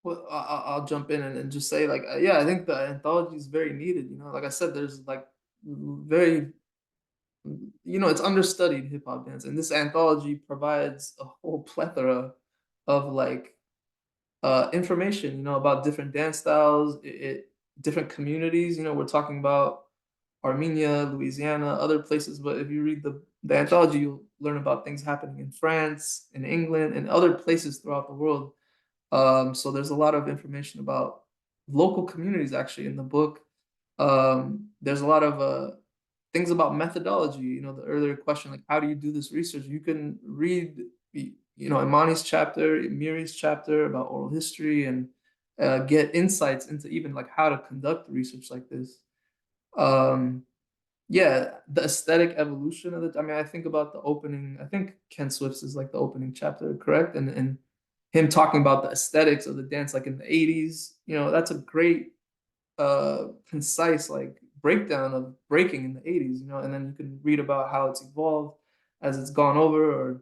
Well, I'll jump in and just say, like, yeah, I think the anthology is very needed. Like I said, there's like very, it's understudied hip hop dance, and this anthology provides a whole plethora of like information, about different dance styles, different communities. We're talking about Armenia, Louisiana, other places, but if you read the anthology, you'll learn about things happening in France, in England, and other places throughout the world. So there's a lot of information about local communities actually in the book. There's a lot of things about methodology. The earlier question, like how do you do this research? You can read, Imani's chapter, Miri's chapter about oral history, and get insights into even like how to conduct research like this. Yeah, the aesthetic evolution of it. I mean, I think about the opening. I think Ken Swift's is like the opening chapter, correct? And him talking about the aesthetics of the dance, like in the 80s. That's a great, concise like breakdown of breaking in the 80s. And then you can read about how it's evolved as it's gone over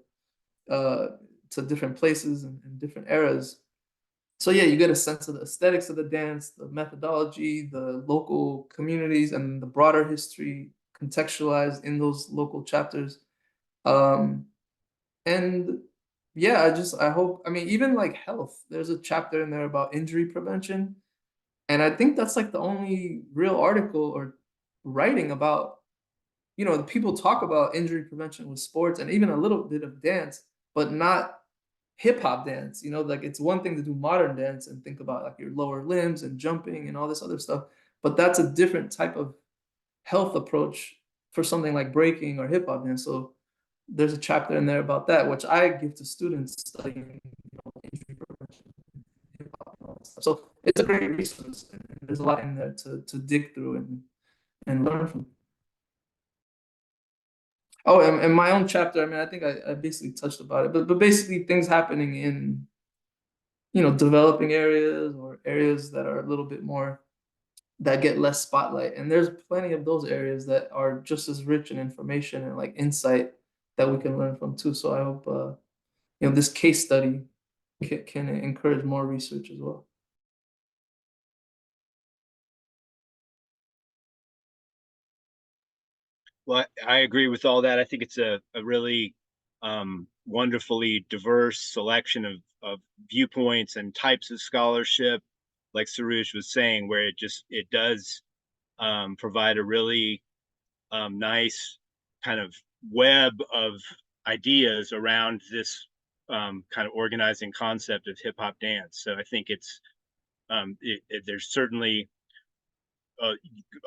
or to different places and different eras. So yeah, you get a sense of the aesthetics of the dance, the methodology, the local communities, and the broader history contextualized in those local chapters. Um, and yeah, I hope, I mean, even like health, there's a chapter in there about injury prevention. And I think that's like the only real article or writing about, the people talk about injury prevention with sports and even a little bit of dance, but not hip hop dance. Like it's one thing to do modern dance and think about like your lower limbs and jumping and all this other stuff, but that's a different type of health approach for something like breaking or hip hop dance. So there's a chapter in there about that, which I give to students studying, injury prevention, hip hop, and all that stuff. So it's a great resource. And there's a lot in there to dig through and learn from. Oh, and my own chapter, I mean, I think I basically touched about it, but basically things happening in, developing areas or areas that are a little bit more, that get less spotlight. And there's plenty of those areas that are just as rich in information and like insight that we can learn from too. So I hope, this case study can encourage more research as well. Well, I agree with all that. I think it's a really wonderfully diverse selection of viewpoints and types of scholarship, like Serouj was saying, where it does provide a really nice kind of web of ideas around this kind of organizing concept of hip hop dance. So I think there's certainly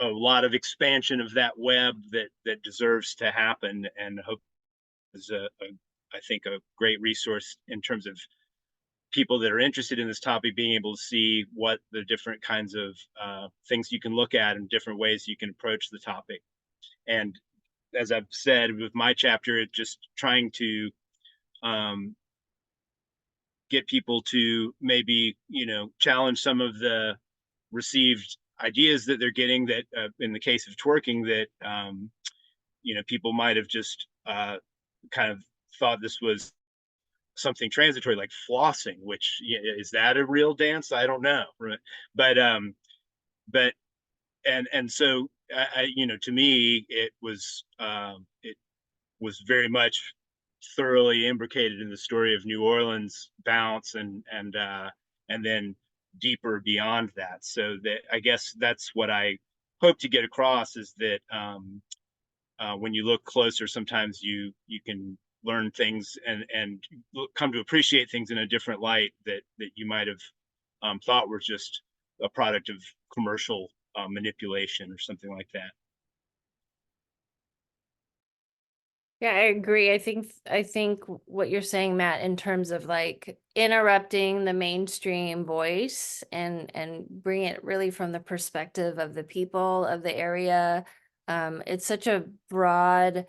a lot of expansion of that web that deserves to happen, and hope is I think a great resource in terms of people that are interested in this topic being able to see what the different kinds of things you can look at and different ways you can approach the topic. And as I've said with my chapter, it's just trying to get people to maybe challenge some of the received ideas that they're getting, that in the case of twerking, that people might have just kind of thought this was something transitory, like flossing, which is that a real dance? I don't know, right? But so to me it was very much thoroughly imbricated in the story of New Orleans bounce, and then deeper beyond that. So that, I guess that's what I hope to get across, is that when you look closer, sometimes you can learn things and come to appreciate things in a different light that you might have thought were just a product of commercial manipulation or something like that. Yeah, I agree. I think what you're saying, Matt, in terms of like interrupting the mainstream voice and bring it really from the perspective of the people of the area. It's such a broad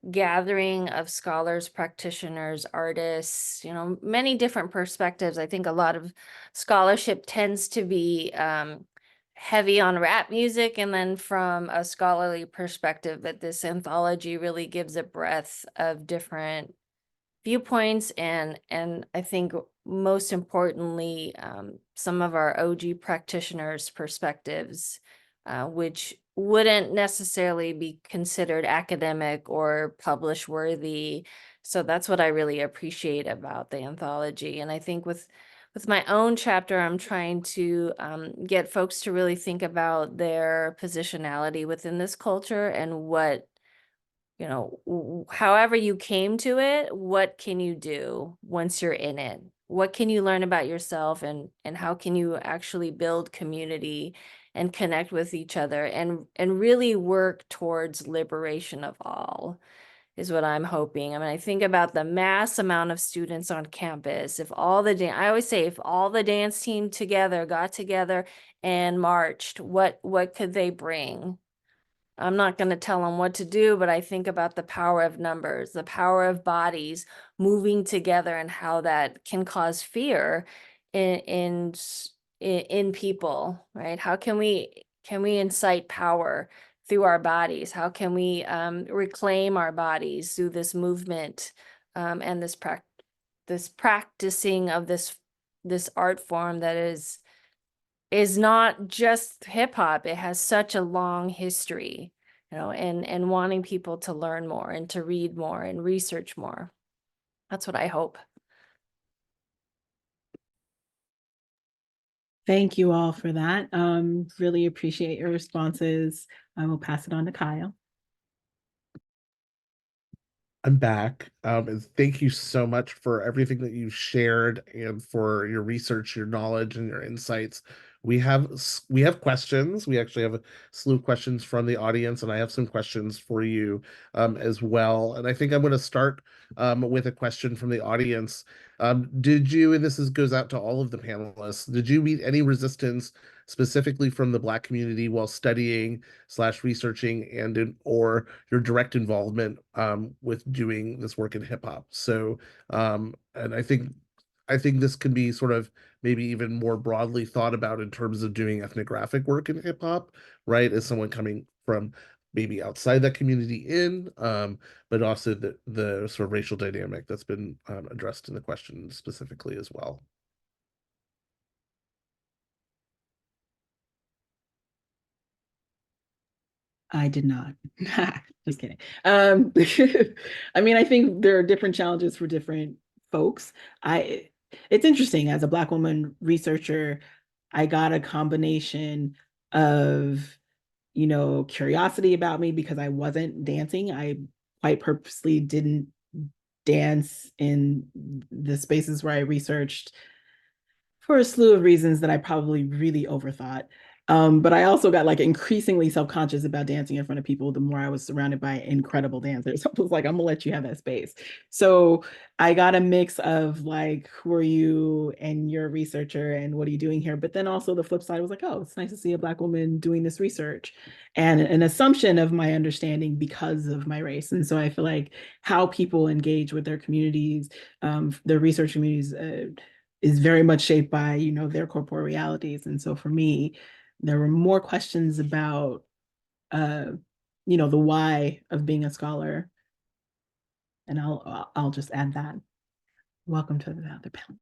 gathering of scholars, practitioners, artists, many different perspectives. I think a lot of scholarship tends to be heavy on rap music, and then from a scholarly perspective, that this anthology really gives a breadth of different viewpoints, and I think most importantly, some of our OG practitioners' perspectives, which wouldn't necessarily be considered academic or publish worthy. So that's what I really appreciate about the anthology. And I think with my own chapter, I'm trying to get folks to really think about their positionality within this culture and what, you know, however you came to it, what can you do once you're in it? What can you learn about yourself, and how can you actually build community and connect with each other and really work towards liberation of all, is what I'm hoping. I mean, I think about the mass amount of students on campus. If all the I always say, if all the dance team together got together and marched, what could they bring? I'm not going to tell them what to do, but I think about the power of numbers, the power of bodies moving together, and how that can cause fear in people, right? How can we incite power through our bodies? How can we reclaim our bodies through this movement, and this practicing of this art form that is not just hip hop. It has such a long history, you know, and wanting people to learn more and to read more and research more. That's what I hope. Thank you all for that. Really appreciate your responses. I will pass it on to Kyle. I'm back. And thank you so much for everything that you've shared and for your research, your knowledge, and your insights. We have questions. We actually have a slew of questions from the audience, and I have some questions for you as well. And I think I'm going to start with a question from the audience. Did you, and goes out to all of the panelists, did you meet any resistance specifically from the Black community while studying / researching or your direct involvement with doing this work in hip hop? So and I think this can be sort of maybe even more broadly thought about in terms of doing ethnographic work in hip hop, right? As someone coming from maybe outside that community but also the sort of racial dynamic that's been addressed in the question specifically as well. I did not. Just kidding. I mean, I think there are different challenges for different folks. It's interesting, as a Black woman researcher, I got a combination of, you know, curiosity about me because I wasn't dancing. I quite purposely didn't dance in the spaces where I researched for a slew of reasons that I probably really overthought. But I also got like increasingly self-conscious about dancing in front of people the more I was surrounded by incredible dancers. I was like, I'm gonna let you have that space. So I got a mix of like, who are you, and you're a researcher, and what are you doing here? But then also the flip side was like, oh, it's nice to see a Black woman doing this research, and an assumption of my understanding because of my race. And so I feel like how people engage with their communities, their research communities, is very much shaped by, you know, their corporeal realities. And so for me, there were more questions about, you know, the why of being a scholar. And I'll just add that. Welcome to the other panel.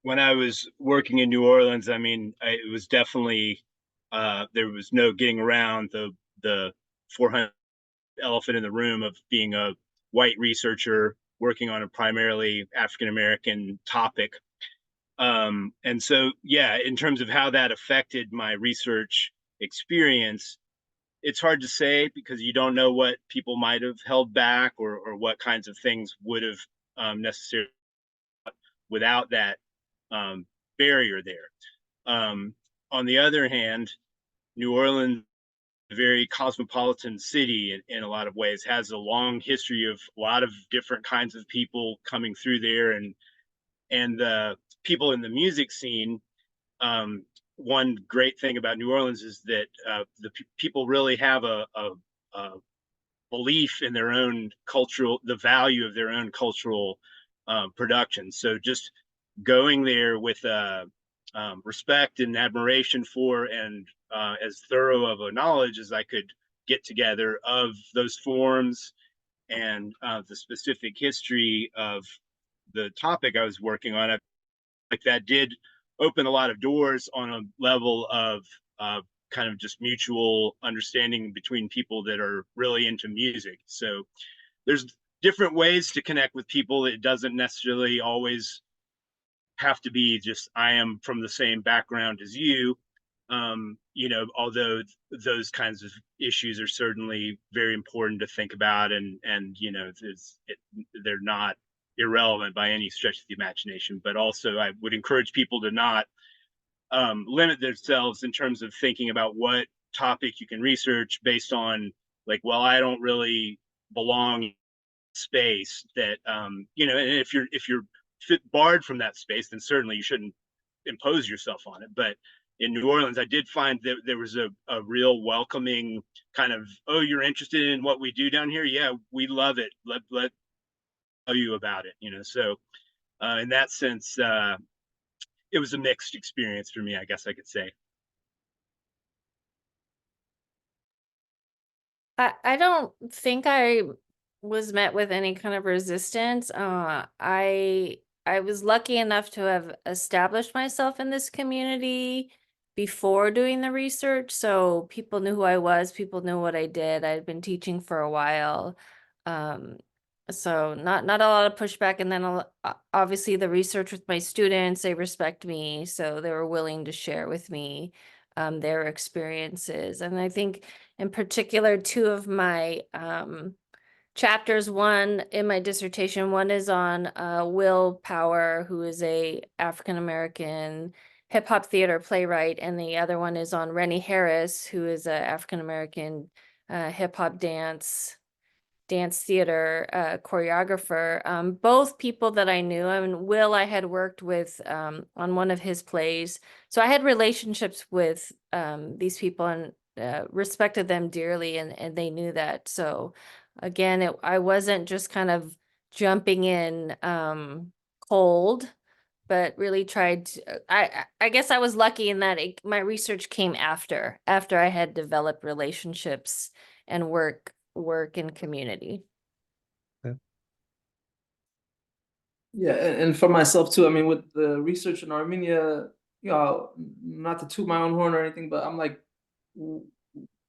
When I was working in New Orleans, I mean, it was definitely there was no getting around the 400 elephant in the room of being a white researcher working on a primarily African American topic. And so, yeah, in terms of how that affected my research experience, it's hard to say because you don't know what people might have held back or what kinds of things would have necessarily without that barrier there. On the other hand, New Orleans, a very cosmopolitan city in a lot of ways, has a long history of a lot of different kinds of people coming through there, and the people in the music scene. One great thing about New Orleans is that the people really have a belief in their own the value of their own cultural production. So just going there with respect and admiration for, and as thorough of a knowledge as I could get together of those forms and the specific history of the topic I was working on. Like that did open a lot of doors on a level of kind of just mutual understanding between people that are really into music. So there's different ways to connect with people. It doesn't necessarily always have to be just I am from the same background as you. You know, although those kinds of issues are certainly very important to think about, and you know, they're not irrelevant by any stretch of the imagination. But also, I would encourage people to not limit themselves in terms of thinking about what topic you can research based on, like, well, I don't really belong in space that you know, and if you're barred from that space, then certainly you shouldn't impose yourself on it. But in New Orleans, I did find that there was a real welcoming kind of, oh, you're interested in what we do down here? Yeah, we love it. Let tell you about it, you know. So in that sense, it was a mixed experience for me, I guess I could say. I don't think I was met with any kind of resistance. I was lucky enough to have established myself in this community before doing the research, so people knew who I was, people knew what I did. I had been teaching for a while, so not a lot of pushback. And then obviously the research with my students, they respect me, so they were willing to share with me their experiences. And I think in particular, two of my chapters, one in my dissertation, one is on Will Power, who is a African-American hip hop theater playwright, and the other one is on Rennie Harris, who is a African-American hip hop dance theater choreographer. Both people that I knew. I mean, Will, I had worked with on one of his plays, so I had relationships with these people and respected them dearly, and they knew that. So again, I wasn't just kind of jumping in cold, but really tried to, I guess I was lucky in that my research came after I had developed relationships and work in community. Yeah, and for myself too, I mean, with the research in Armenia, you know, not to toot my own horn or anything, but I'm like,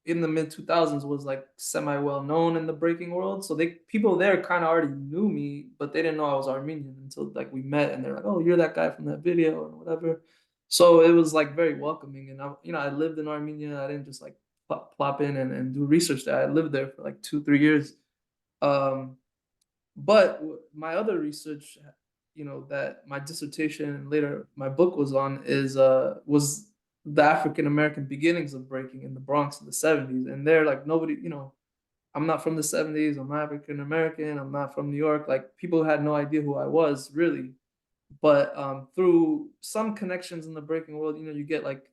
in the mid 2000s was like semi well known in the breaking world. So people there kind of already knew me, but they didn't know I was Armenian until like we met, and they're like, "Oh, you're that guy from that video or whatever." So it was like very welcoming, and I lived in Armenia. I didn't just like plop in and do research there. I lived there for like 2-3 years. Um, but my other research, you know, that my dissertation and later my book was on was the African American beginnings of breaking in the Bronx in the 70s. And they're like nobody, you know, I'm not from the 70s, I'm African American, I'm not from New York. Like people had no idea who I was really. But through some connections in the breaking world, you know, you get like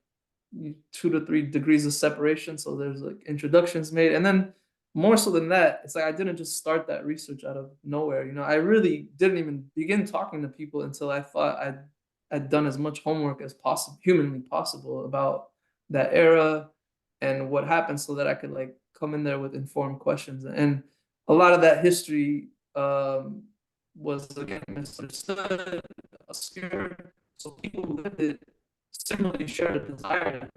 2 to 3 degrees of separation. So there's like introductions made. And then more so than that, it's like I didn't just start that research out of nowhere. You know, I really didn't even begin talking to people until I thought I'd done as much homework as possible, humanly possible, about that era and what happened, so that I could like come in there with informed questions. And a lot of that history was again misunderstood, obscure. So people who lived it similarly shared a desire to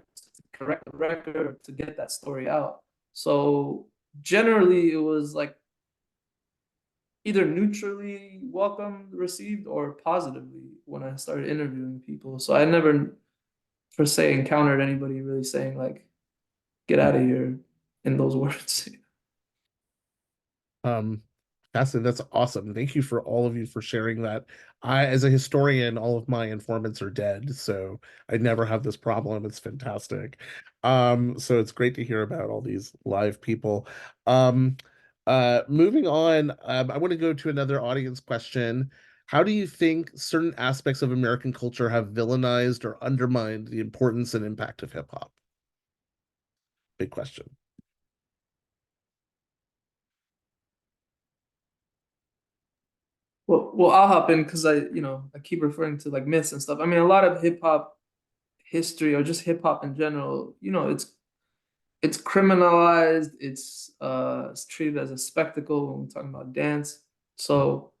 correct the record, to get that story out. So generally, it was like either neutrally welcomed, received, or positively when I started interviewing people. So I never, per se, encountered anybody really saying like, "Get out of here," in those words. Cassie, that's awesome. Thank you for all of you for sharing that. As a historian, all of my informants are dead, so I never have this problem. It's fantastic. So it's great to hear about all these live people. Moving on, I want to go to another audience question. How do you think certain aspects of American culture have villainized or undermined the importance and impact of hip hop? Big question. Well, I'll hop in because I keep referring to like myths and stuff. I mean, a lot of hip hop history or just hip hop in general, you know, it's criminalized. It's treated as a spectacle when we're talking about dance. So,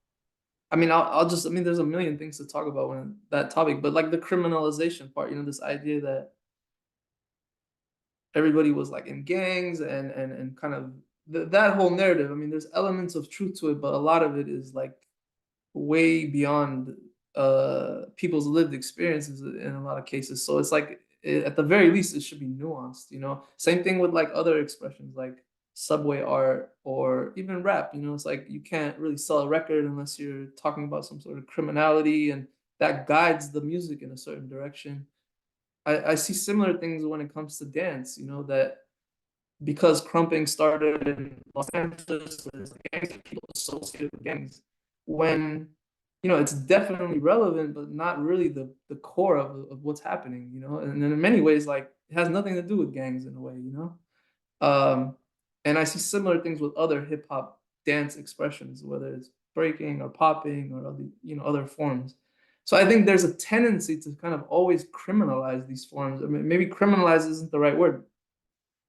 I mean, I mean, there's a million things to talk about when that topic, but like the criminalization part, this idea that everybody was like in gangs and kind of that whole narrative. I mean, there's elements of truth to it, but a lot of it is like way beyond people's lived experiences in a lot of cases. So it's like at the very least it should be nuanced, Same thing with like other expressions like subway art or even rap, it's like you can't really sell a record unless you're talking about some sort of criminality and that guides the music in a certain direction. I see similar things when it comes to dance, that because crumping started in Los Angeles, there's gangs and people associated with gangs. When it's definitely relevant, but not really the core of what's happening, And then in many ways, like it has nothing to do with gangs in a way, And I see similar things with other hip hop dance expressions, whether it's breaking or popping or other forms. So I think there's a tendency to kind of always criminalize these forms. I mean, maybe criminalize isn't the right word.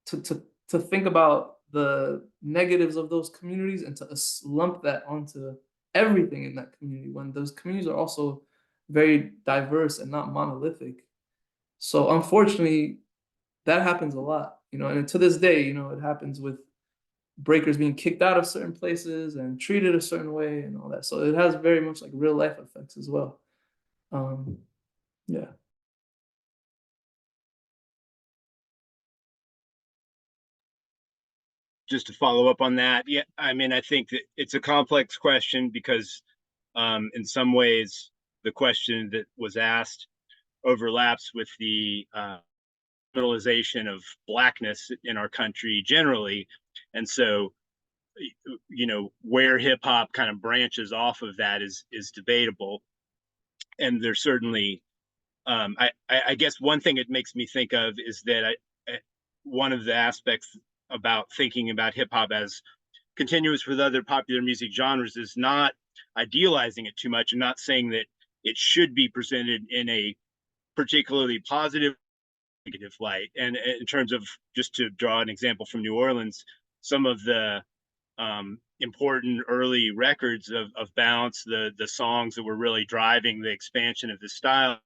To think about the negatives of those communities and to lump that onto everything in that community when those communities are also very diverse and not monolithic. So unfortunately, that happens a lot, and to this day, it happens with breakers being kicked out of certain places and treated a certain way and all that. So it has very much like real life effects as well. Yeah. Just to follow up on that, yeah, I mean, I think that it's a complex question because in some ways the question that was asked overlaps with the criminalization of Blackness in our country generally. And so, where hip hop kind of branches off of that is debatable. And there's certainly, I guess one thing it makes me think of is that one of the aspects about thinking about hip hop as continuous with other popular music genres is not idealizing it too much and not saying that it should be presented in a particularly positive negative light. And in terms of, just to draw an example from New Orleans, some of the important early records of Bounce, the songs that were really driving the expansion of the style,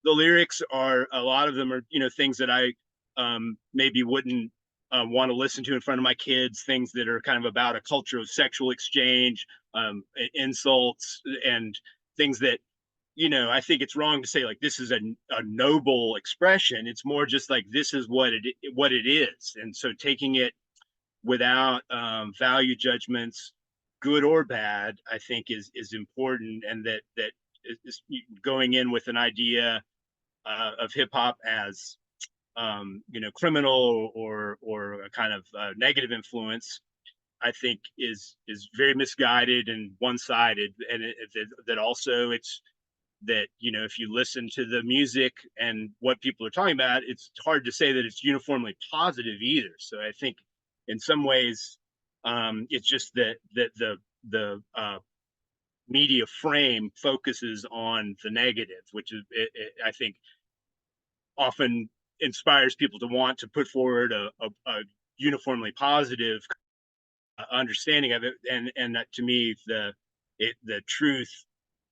the lyrics are, a lot of them are, things that I maybe wouldn't want to listen to in front of my kids, things that are kind of about a culture of sexual exchange, insults, and things that, I think it's wrong to say like this is a noble expression. It's more just like this is what it is. And so taking it without value judgments, good or bad, I think is important, and that is going in with an idea of hip hop as criminal or a kind of negative influence, I think is very misguided and one-sided. And that also it's that, if you listen to the music and what people are talking about, it's hard to say that it's uniformly positive either. So I think in some ways it's just that the media frame focuses on the negative, which is, I think, often inspires people to want to put forward a uniformly positive understanding of it, and that, to me, the truth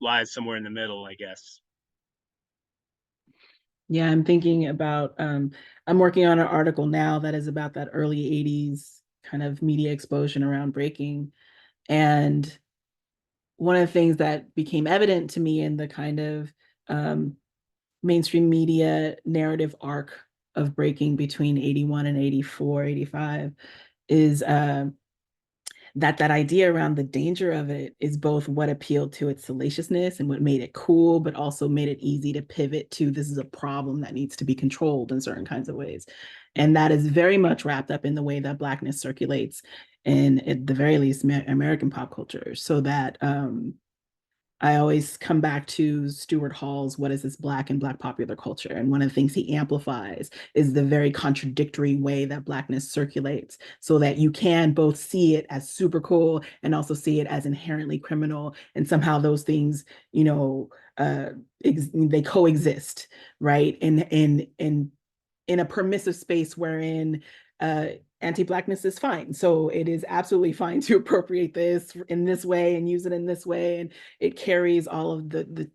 lies somewhere in the middle, I guess. Yeah, I'm thinking about, I'm working on an article now that is about that early 80s kind of media explosion around breaking. And one of the things that became evident to me in the kind of mainstream media narrative arc of breaking between 81 and 84, 85 is that idea around the danger of it is both what appealed to its salaciousness and what made it cool, but also made it easy to pivot to this is a problem that needs to be controlled in certain kinds of ways. And that is very much wrapped up in the way that Blackness circulates in, at the very least, American pop culture. So that I always come back to Stuart Hall's What is This Black and Black Popular Culture? And one of the things he amplifies is the very contradictory way that Blackness circulates, so that you can both see it as super cool and also see it as inherently criminal. And somehow those things, they coexist, right? And in a permissive space wherein anti-Blackness is fine. So it is absolutely fine to appropriate this in this way and use it in this way. And it carries all of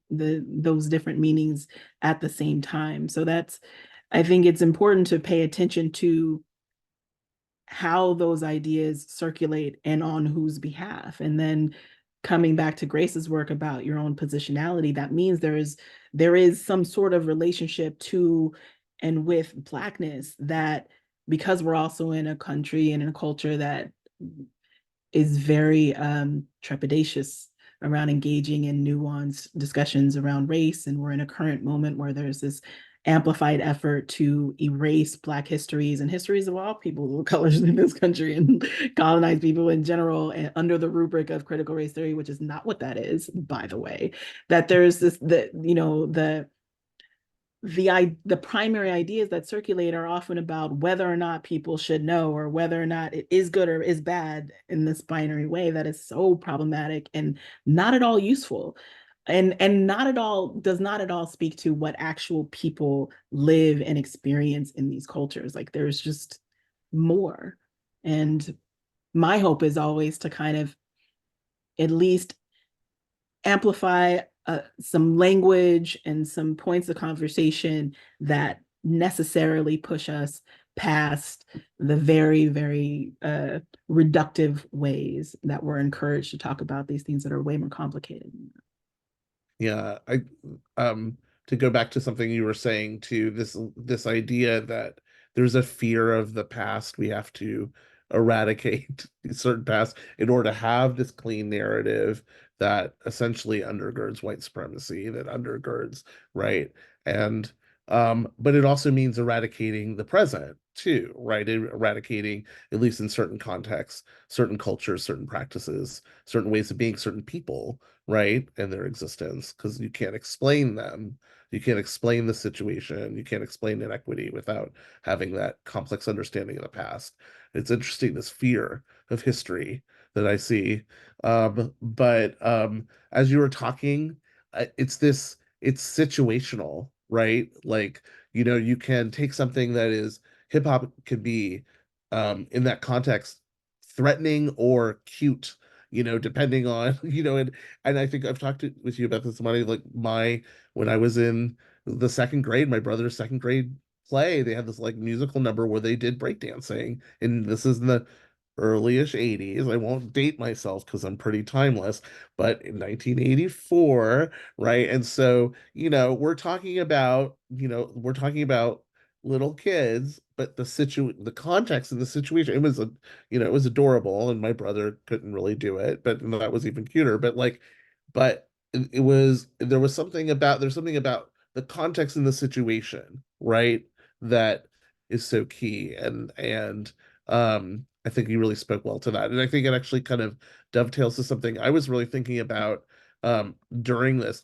those different meanings at the same time. So I think it's important to pay attention to how those ideas circulate and on whose behalf. And then coming back to Grace's work about your own positionality, that means there is some sort of relationship to and with Blackness, that because we're also in a country and in a culture that is very trepidatious around engaging in nuanced discussions around race. And we're in a current moment where there's this amplified effort to erase Black histories and histories of all people of colors in this country and colonized people in general, and under the rubric of critical race theory, which is not what that is, by the way. That there's the primary ideas that circulate are often about whether or not people should know, or whether or not it is good or is bad, in this binary way that is so problematic and not at all useful, and does not at all speak to what actual people live and experience in these cultures. Like, there's just more. And my hope is always to kind of at least amplify some language and some points of conversation that necessarily push us past the very, very reductive ways that we're encouraged to talk about these things that are way more complicated. Yeah, to go back to something you were saying too, this idea that there's a fear of the past, we have to eradicate certain past in order to have this clean narrative that essentially undergirds white supremacy, that undergirds, right? And but it also means eradicating the present too, right? Eradicating, at least in certain contexts, certain cultures, certain practices, certain ways of being, certain people, right, and their existence, because you can't explain them. You can't explain the situation. You can't explain inequity without having that complex understanding of the past. It's interesting, this fear of history that I see. But as you were talking, it's situational, right? Like, you can take something that is hip hop could be in that context threatening or cute, depending on, and I think I've talked with you about this, Money, like when I was in the second grade, my brother's second grade play, they had this like musical number where they did breakdancing, and this is in the early-ish 80s. I won't date myself because I'm pretty timeless, but in 1984, right? And so, we're talking about little kids, but the context of the situation, it was adorable, and my brother couldn't really do it, but that was even cuter. But like, there's something about the context in the situation, right? That is so key. And I think you really spoke well to that. And I think it actually kind of dovetails to something I was really thinking about during this.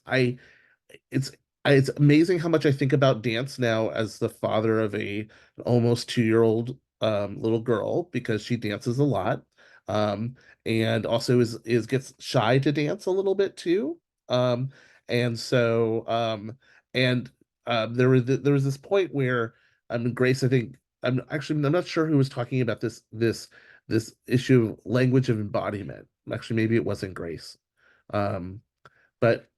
It's it's amazing how much I think about dance now as the father of a almost 2-year-old little girl, because she dances a lot. And also is gets shy to dance a little bit too. Um, and so and there was this point where Grace, I think, I'm not sure who was talking about this issue of language of embodiment. Actually, maybe it wasn't Grace. Um, but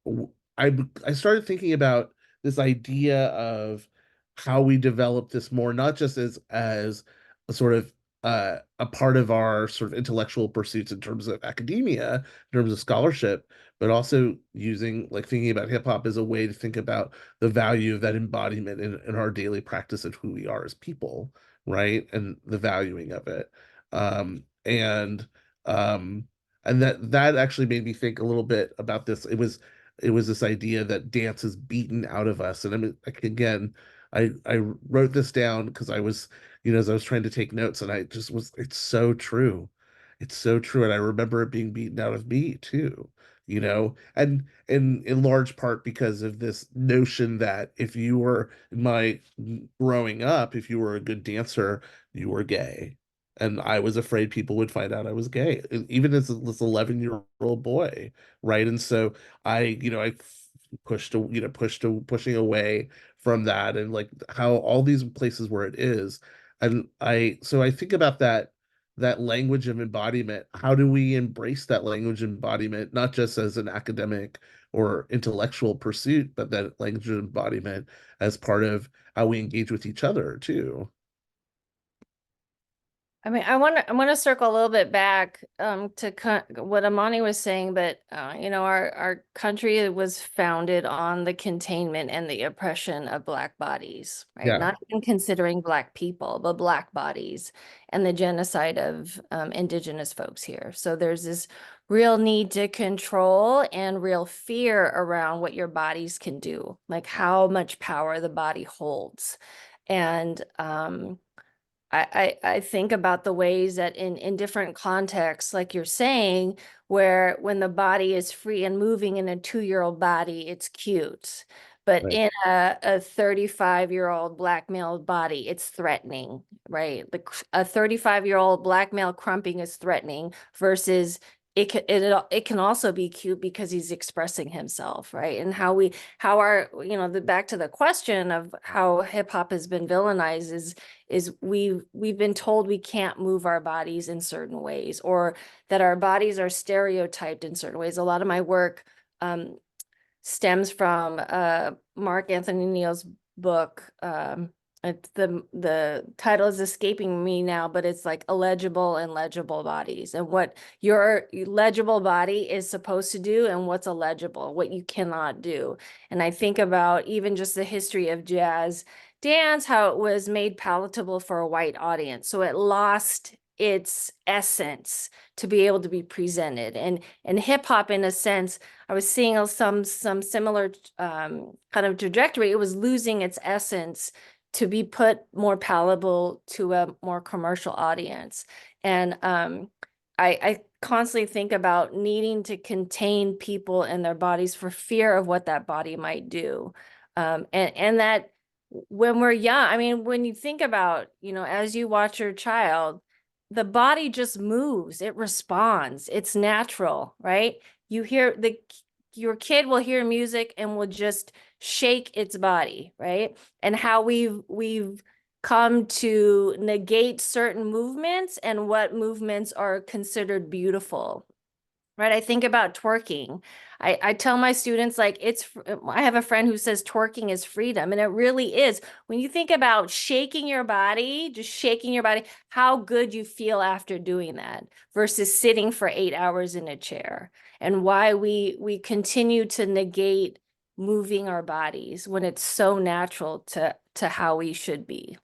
I started thinking about this idea of how we develop this more, not just as a sort of a part of our sort of intellectual pursuits in terms of academia, in terms of scholarship, but also thinking about hip hop as a way to think about the value of that embodiment in our daily practice of who we are as people, right? And the valuing of it. Um, and um, and that actually made me think a little bit about this. It was this idea that dance is beaten out of us. And I mean, like, again, I wrote this down because I was, as I was trying to take notes, and it's so true. It's so true. And I remember it being beaten out of me too, and in large part because of this notion that if you were growing up, if you were a good dancer, you were gay. And I was afraid people would find out I was gay, even as this 11-year-old boy, right? And so I pushing away from that, and like how all these places where it is, And so I think about that language of embodiment. How do we embrace that language embodiment, not just as an academic or intellectual pursuit, but that language of embodiment as part of how we engage with each other too? I mean, I want to circle a little bit back to what Imani was saying, but you know, our country was founded on the containment and the oppression of Black bodies, right? Yeah, Not even considering Black people, but Black bodies and the genocide of Indigenous folks here. So there's this real need to control and real fear around what your bodies can do, like how much power the body holds. And I think about the ways that in different contexts, like you're saying, where when the body is free and moving in a 2-year-old body, it's cute. But right. in a 35-year-old Black male body, it's threatening, right? A 35-year-old Black male crumping is threatening versus it can also be cute because he's expressing himself, right? And how our, you know, back to the question of how hip hop has been villainized is we've been told we can't move our bodies in certain ways, or that our bodies are stereotyped in certain ways. A lot of my work stems from Mark Anthony Neal's book. The title is escaping me now, but it's like illegible and legible bodies, and what your legible body is supposed to do and what's illegible, what you cannot do. And I think about even just the history of jazz dance, how it was made palatable for a white audience. So it lost its essence to be able to be presented. And hip hop, in a sense, I was seeing some similar kind of trajectory. It was losing its essence to be put more palatable to a more commercial audience. And I constantly think about needing to contain people and their bodies for fear of what that body might do. And that when we're young, I mean, when you think about, you know, as you watch your child, the body just moves, it responds, it's natural, right? You hear your kid will hear music and will just shake its body, right? And how we've come to negate certain movements and what movements are considered beautiful, right? I think about twerking. I tell my students, like, I have a friend who says twerking is freedom, and it really is. When you think about shaking your body, just shaking your body, how good you feel after doing that versus sitting for 8 hours in a chair, and why we continue to negate moving our bodies when it's so natural to how we should be.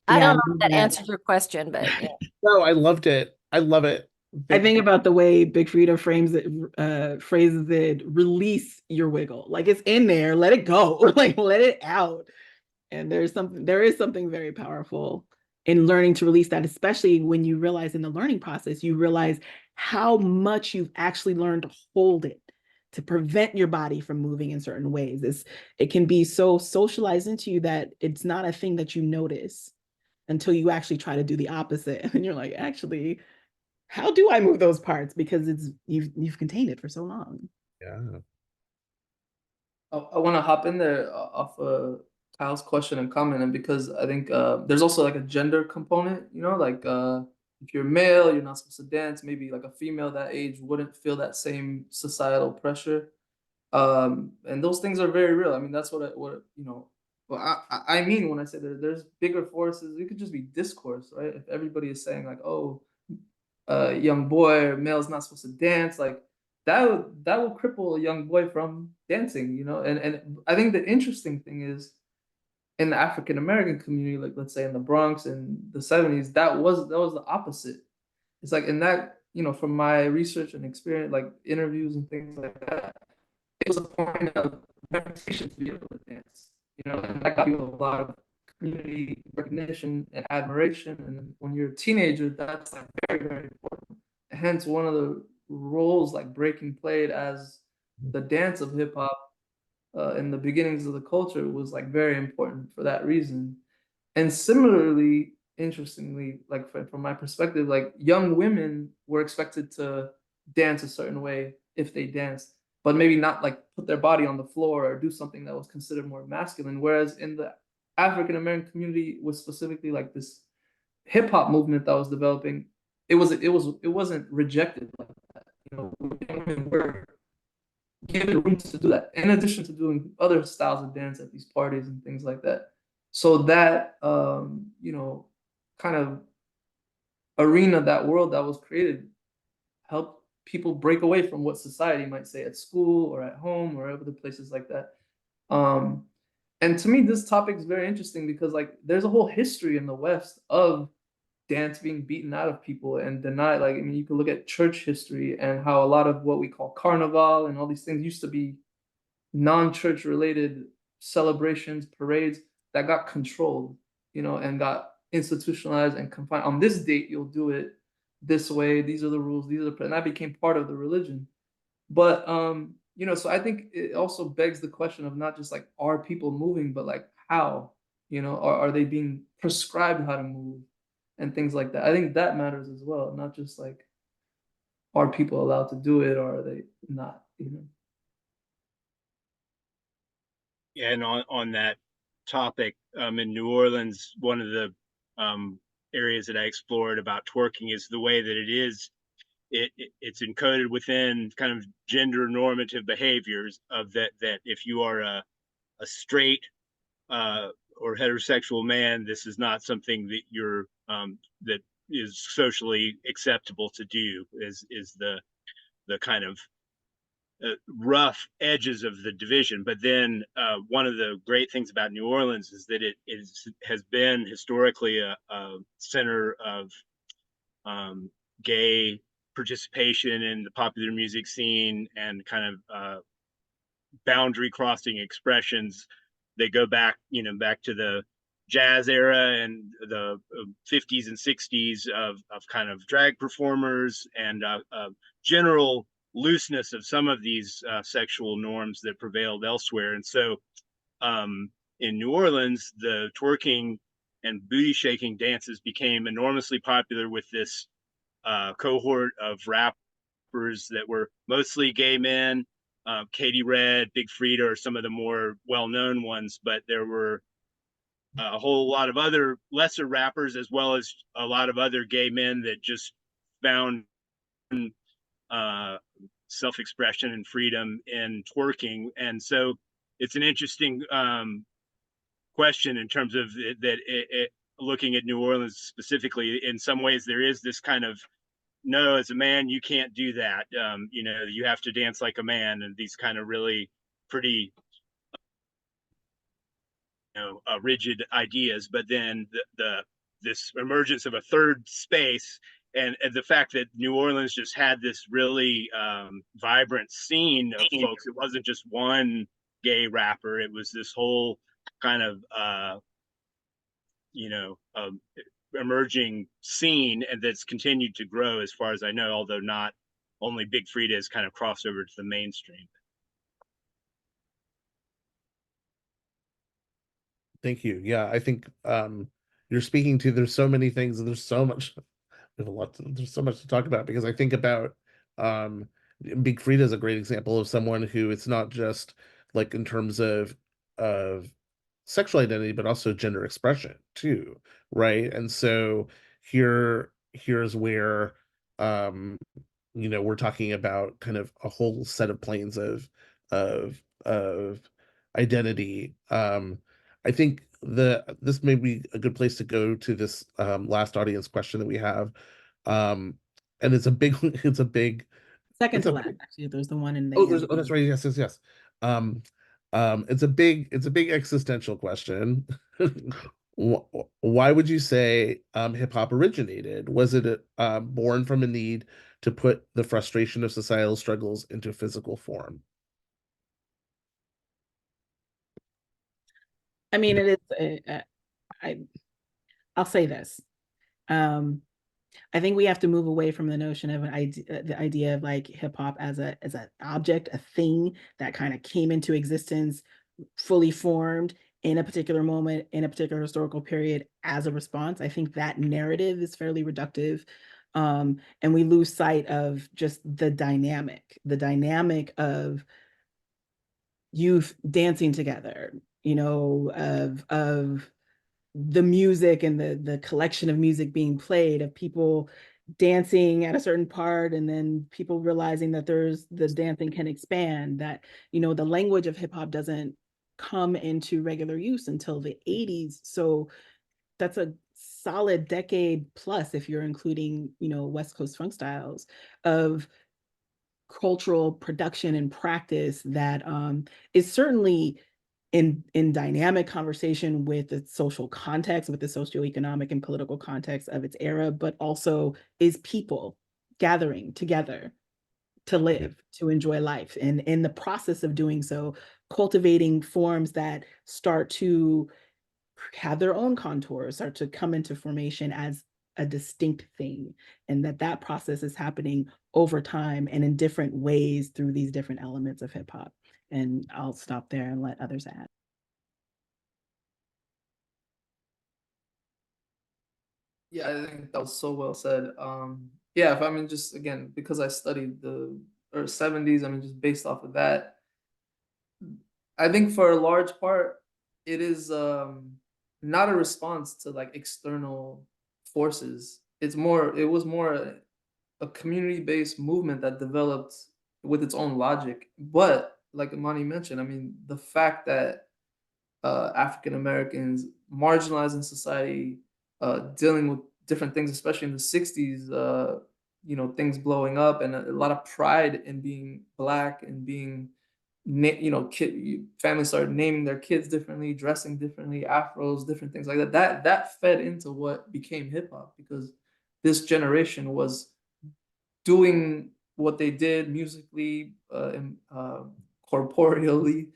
I Yeah, don't know if that answers your question, but yeah. No, I loved it. I love it. I think about the way Big Frida phrases it, release your wiggle. Like, it's in there, let it go, like let it out. And there is something very powerful in learning to release that, especially when you realize in the learning process, you realize how much you've actually learned to hold it, to prevent your body from moving in certain ways. It can be so socialized into you that it's not a thing that you notice until you actually try to do the opposite. And you're like, actually, how do I move those parts? Because you've contained it for so long. Yeah. I want to hop in there off Kyle's question and comment, and because I think there's also like a gender component, you know, like if you're male, you're not supposed to dance. Maybe like a female that age wouldn't feel that same societal pressure, and those things are very real. I mean, that's what you know. Well, I mean when I say that there's bigger forces, it could just be discourse, right? If everybody is saying like, oh, young boy or male is not supposed to dance, like that will cripple a young boy from dancing, you know. And I think the interesting thing is in the African American community, like let's say in the Bronx in the 70s, that was the opposite. It's like in that, you know, from my research and experience, like interviews and things like that, it was a point of reputation to be able to dance, you know, and that got you a lot of community recognition and admiration. And when you're a teenager, that's like very, very important. Hence, one of the roles like breaking played as the dance of hip hop in the beginnings of the culture was like very important for that reason. And similarly, interestingly, like from my perspective, like young women were expected to dance a certain way if they danced, but maybe not like put their body on the floor or do something that was considered more masculine. Whereas in the African American community was specifically like this hip hop movement that was developing, it wasn't rejected like that. You know, women were given room to do that, in addition to doing other styles of dance at these parties and things like that. So that you know, kind of arena, that world that was created, helped people break away from what society might say at school or at home or other places like that. Um, and to me, this topic is very interesting because like there's a whole history in the West of dance being beaten out of people and denied. Like, I mean, you can look at church history and how a lot of what we call carnival and all these things used to be non-church related celebrations, parades that got controlled, you know, and got institutionalized and confined. On this date, you'll do it this way. These are the rules. These are the, and that became part of the religion. But you know, so I think it also begs the question of not just like are people moving, but like how, you know, are they being prescribed how to move and things like that. I think that matters as well, not just like are people allowed to do it or are they not, you know. And on that topic, in New Orleans, one of the areas that I explored about twerking is the way that it's encoded within kind of gender normative behaviors of that if you are a straight or heterosexual man, this is not something that you're that is socially acceptable to do. Is the kind of rough edges of the division. But then one of the great things about New Orleans is that it has been historically a center of gay participation in the popular music scene and kind of boundary crossing expressions. They go back, you know, back to the jazz era and the 50s and 60s of kind of drag performers and general looseness of some of these sexual norms that prevailed elsewhere. And so in New Orleans, the twerking and booty shaking dances became enormously popular with this cohort of rappers that were mostly gay men. Katie Red, Big Frida are some of the more well-known ones, but there were a whole lot of other lesser rappers as well as a lot of other gay men that just found self-expression and freedom in twerking. And so it's an interesting question in terms of looking at New Orleans specifically. In some ways, there is this kind of, no, as a man, you can't do that. You know, you have to dance like a man, and these kind of really pretty, you know, rigid ideas. But then this emergence of a third space, and the fact that New Orleans just had this really vibrant scene of folks. It wasn't just one gay rapper. It was this whole kind of, you know, emerging scene, and that's continued to grow as far as I know, although not only Big Frida has kind of crossed over to the mainstream. Thank you. Yeah, I think you're speaking to, there's so many things and there's so much, there's so much to talk about, because I think about Big Frida is a great example of someone who, it's not just like in terms of sexual identity, but also gender expression too, right? And so here's where you know, we're talking about kind of a whole set of planes of identity. I think this may be a good place to go to this last audience question that we have. And it's a big it's a big Second it's to a last, big, actually. There's the one in the oh, end. that's right. Yes. It's a big existential question. Why would you say hip hop originated? Was it born from a need to put the frustration of societal struggles into physical form? I mean, it is. I'll say this. I think we have to move away from the notion of the idea of like hip hop as an object, a thing that kind of came into existence, fully formed in a particular moment, in a particular historical period as a response. I think that narrative is fairly reductive. And we lose sight of just the dynamic of youth dancing together, you know, of the music and the collection of music being played, of people dancing at a certain part, and then people realizing that the dancing can expand, that, you know, the language of hip hop doesn't come into regular use until the 80s. So that's a solid decade plus, if you're including, you know, West Coast funk styles, of cultural production and practice that is certainly in dynamic conversation with the social context, with the socioeconomic and political context of its era, but also is people gathering together to live, to enjoy life. And in the process of doing so, cultivating forms that start to have their own contours, start to come into formation as a distinct thing, and that process is happening over time and in different ways through these different elements of hip hop. And I'll stop there and let others add. Yeah, I think that was so well said. Yeah, if I mean, just again, because I studied the or 70s, I mean, just based off of that, I think for a large part, it is not a response to like external forces. It was more a community-based movement that developed with its own logic. But like Imani mentioned, I mean, the fact that African Americans marginalized in society, dealing with different things, especially in the 60s, you know, things blowing up, and a lot of pride in being Black and being, you know, families started naming their kids differently, dressing differently, afros, different things like that. That fed into what became hip hop, because this generation was doing what they did musically, and corporeally,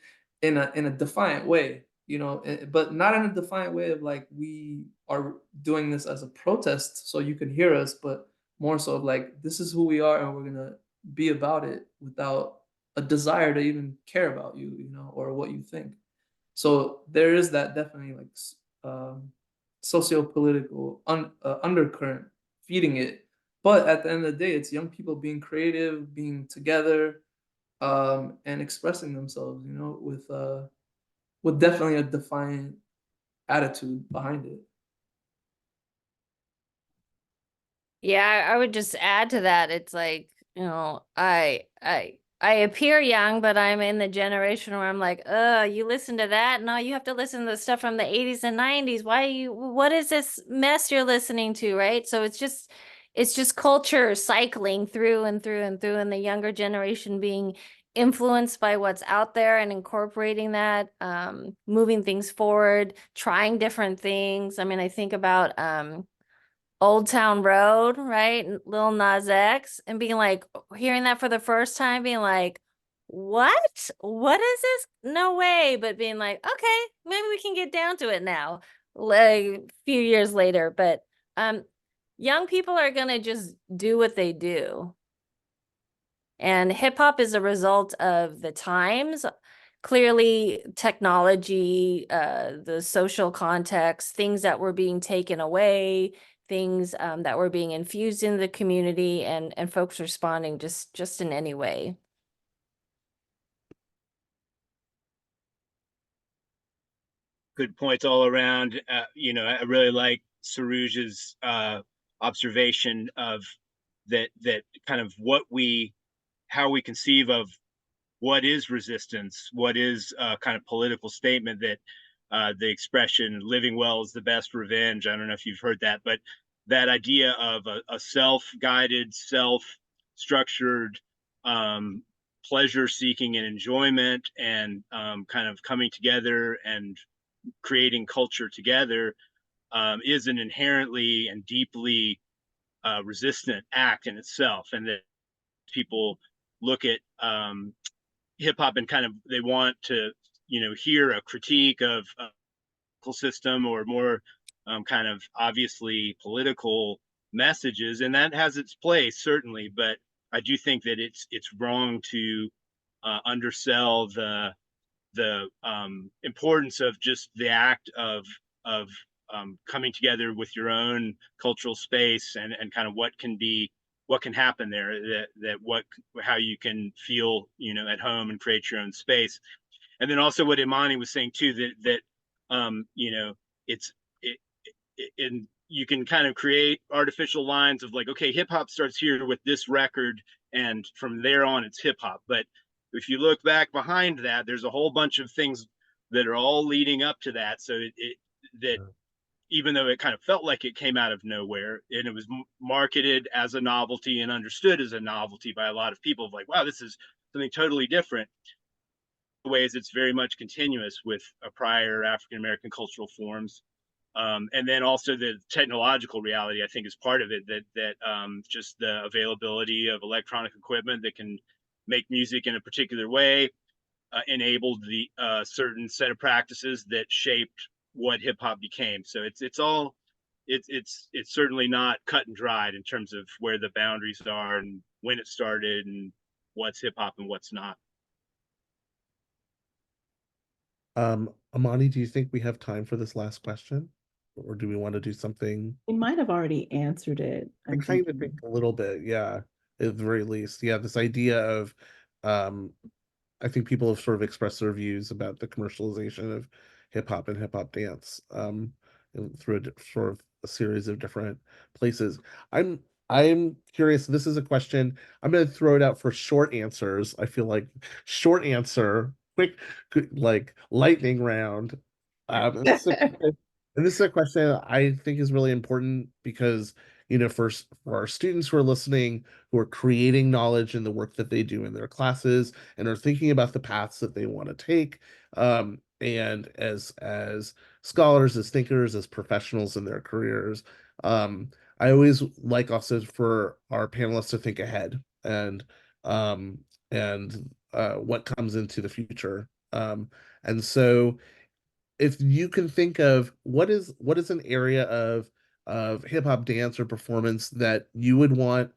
in a defiant way, you know, but not in a defiant way of like we are doing this as a protest so you can hear us, but more so of like this is who we are and we're gonna be about it without a desire to even care about you, you know, or what you think. So there is that definitely like um, socio-political undercurrent feeding it. But at the end of the day, it's young people being creative, being together, and expressing themselves, you know, with definitely a defiant attitude behind it. Yeah, I would just add to that. It's like, you know, I appear young, but I'm in the generation where I'm like, you listen to that? No, you have to listen to the stuff from the 80s and 90s. What is this mess you're listening to, right? So it's just culture cycling through and through and through, and the younger generation being influenced by what's out there and incorporating that, moving things forward, trying different things. I mean, I think about Old Town Road, right? Lil Nas X, and being like, hearing that for the first time, being like, what? What is this? No way. But being like, okay, maybe we can get down to it now, like a few years later. But young people are gonna just do what they do. And hip hop is a result of the times. Clearly, technology, the social context, things that were being taken away, things that were being infused in the community, and folks responding just in any way. Good points all around. You know, I really like Serouj's observation of that kind of how we conceive of what is resistance, what is a kind of political statement, that the expression living well is the best revenge. I don't know if you've heard that, but that idea of a self-guided, self-structured, pleasure seeking and enjoyment, and kind of coming together and creating culture together, is an inherently and deeply resistant act in itself. And that people look at hip hop and kind of they want to, you know, hear a critique of a political system, or more kind of obviously political messages, and that has its place certainly. But I do think that it's wrong to undersell the importance of just the act of coming together with your own cultural space, and kind of what can happen there, that how you can feel, you know, at home and create your own space. And then also what Imani was saying too, that you know, and you can kind of create artificial lines of like, okay, hip hop starts here with this record, and from there on it's hip hop. But if you look back behind that, there's a whole bunch of things that are all leading up to that. So that even though it kind of felt like it came out of nowhere, and it was marketed as a novelty and understood as a novelty by a lot of people, like, wow, this is something totally different. Ways it's very much continuous with a prior African American cultural forms. And then also the technological reality, I think, is part of it. That just the availability of electronic equipment that can make music in a particular way enabled the certain set of practices that shaped what hip hop became. So it's certainly not cut and dried in terms of where the boundaries are and when it started and what's hip hop and what's not. Imani, do you think we have time for this last question? Or do we want to do something? We might have already answered it. I kind of think a little bit, yeah, at the very least. Yeah, this idea of I think people have sort of expressed their views about the commercialization of hip hop and hip hop dance through sort of a series of different places. I'm curious. This is a question. I'm going to throw it out for short answers. I feel like short answer, quick, like lightning round. And this is a question I think is really important because, you know, for our students who are listening, who are creating knowledge in the work that they do in their classes and are thinking about the paths that they want to take, and as scholars, as thinkers, as professionals in their careers, I always like also for our panelists to think ahead and what comes into the future. And so if you can think of what is an area of hip hop dance or performance that you would want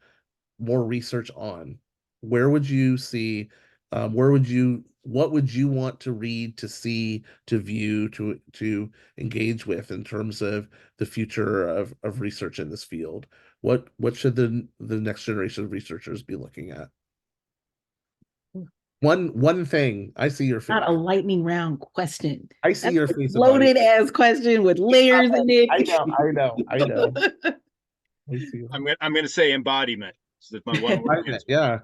more research on, where would you see, what would you want to read, to see, to view, to engage with in terms of the future of research in this field? What should the next generation of researchers be looking at? One thing. I see your face. Not a lightning round question. I see your face. Loaded ass question with layers in it. I know. I see. I'm gonna say embodiment. So my one word answer. Yeah.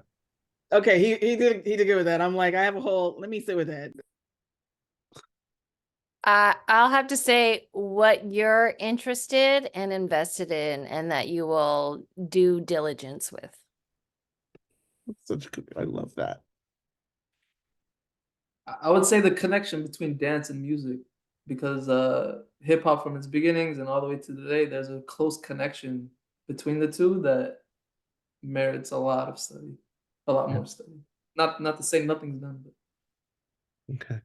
Okay, he did good with that. I'm like, I have a whole. Let me sit with that. I'll have to say what you're interested and invested in, and that you will do diligence with. Such good. I love that. I would say the connection between dance and music, because hip hop from its beginnings and all the way to today, there's a close connection between the two that merits a lot of study, a lot more study. Not to say nothing's done, but Okay.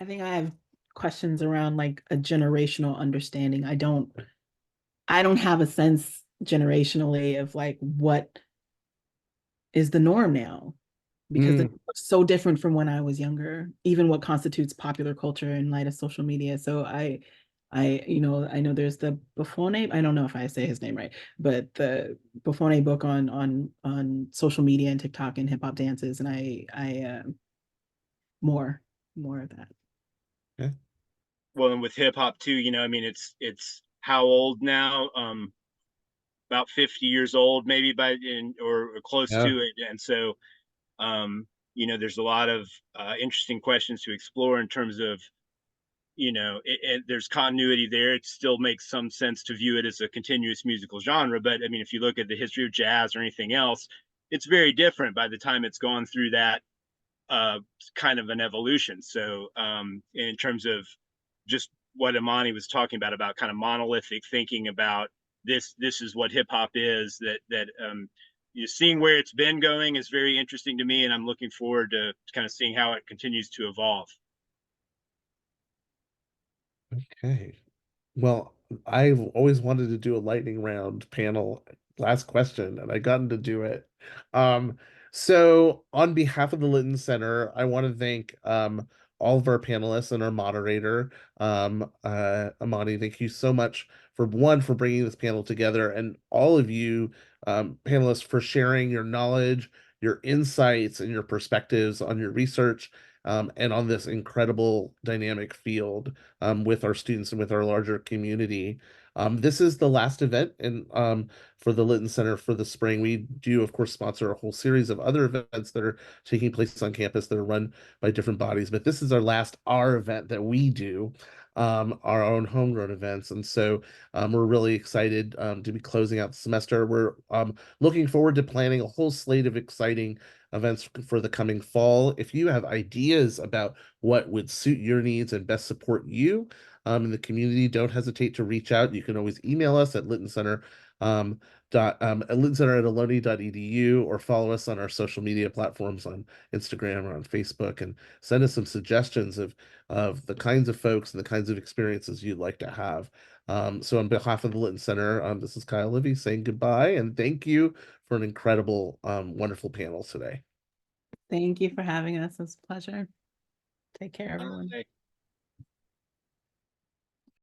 I think I have questions around like a generational understanding. I don't have a sense generationally of like what is the norm now, because it's so different from when I was younger, even what constitutes popular culture in light of social media. So I know there's the Buffone, I don't know if I say his name right, but the Buffone book on social media and TikTok and hip hop dances, and I more of that. Okay. Well, and with hip hop too, you know, I mean, it's how old now? About 50 years old, maybe or close to it. And so, you know, there's a lot of interesting questions to explore in terms of, you know, there's continuity there. It still makes some sense to view it as a continuous musical genre. But I mean, if you look at the history of jazz or anything else, it's very different by the time it's gone through that kind of an evolution. So in terms of just what Imani was talking about kind of monolithic thinking about this is what hip hop is, that you know, seeing where it's been going is very interesting to me, and I'm looking forward to kind of seeing how it continues to evolve. Okay. Well, I've always wanted to do a lightning round panel last question, and I gotten to do it. So on behalf of the Lytton Center, I want to thank all of our panelists and our moderator, Imani. Thank you so much for bringing this panel together, and all of you panelists for sharing your knowledge, your insights, and your perspectives on your research and on this incredible dynamic field with our students and with our larger community. This is the last event for the Lytton Center for the spring. We do, of course, sponsor a whole series of other events that are taking place on campus that are run by different bodies, but this is our event that we do, our own homegrown events. And so we're really excited to be closing out the semester. We're looking forward to planning a whole slate of exciting events for the coming fall. If you have ideas about what would suit your needs and best support you in the community, don't hesitate to reach out. You can always email us at Lytton Center at lyttoncenter@ohlone.edu, or follow us on our social media platforms on Instagram or on Facebook, and send us some suggestions of the kinds of folks and the kinds of experiences you'd like to have. So on behalf of the Lytton Center, this is Kyle Livy saying goodbye, and thank you for an incredible, wonderful panel today. Thank you for having us. It's a pleasure. Take care, everyone. Bye.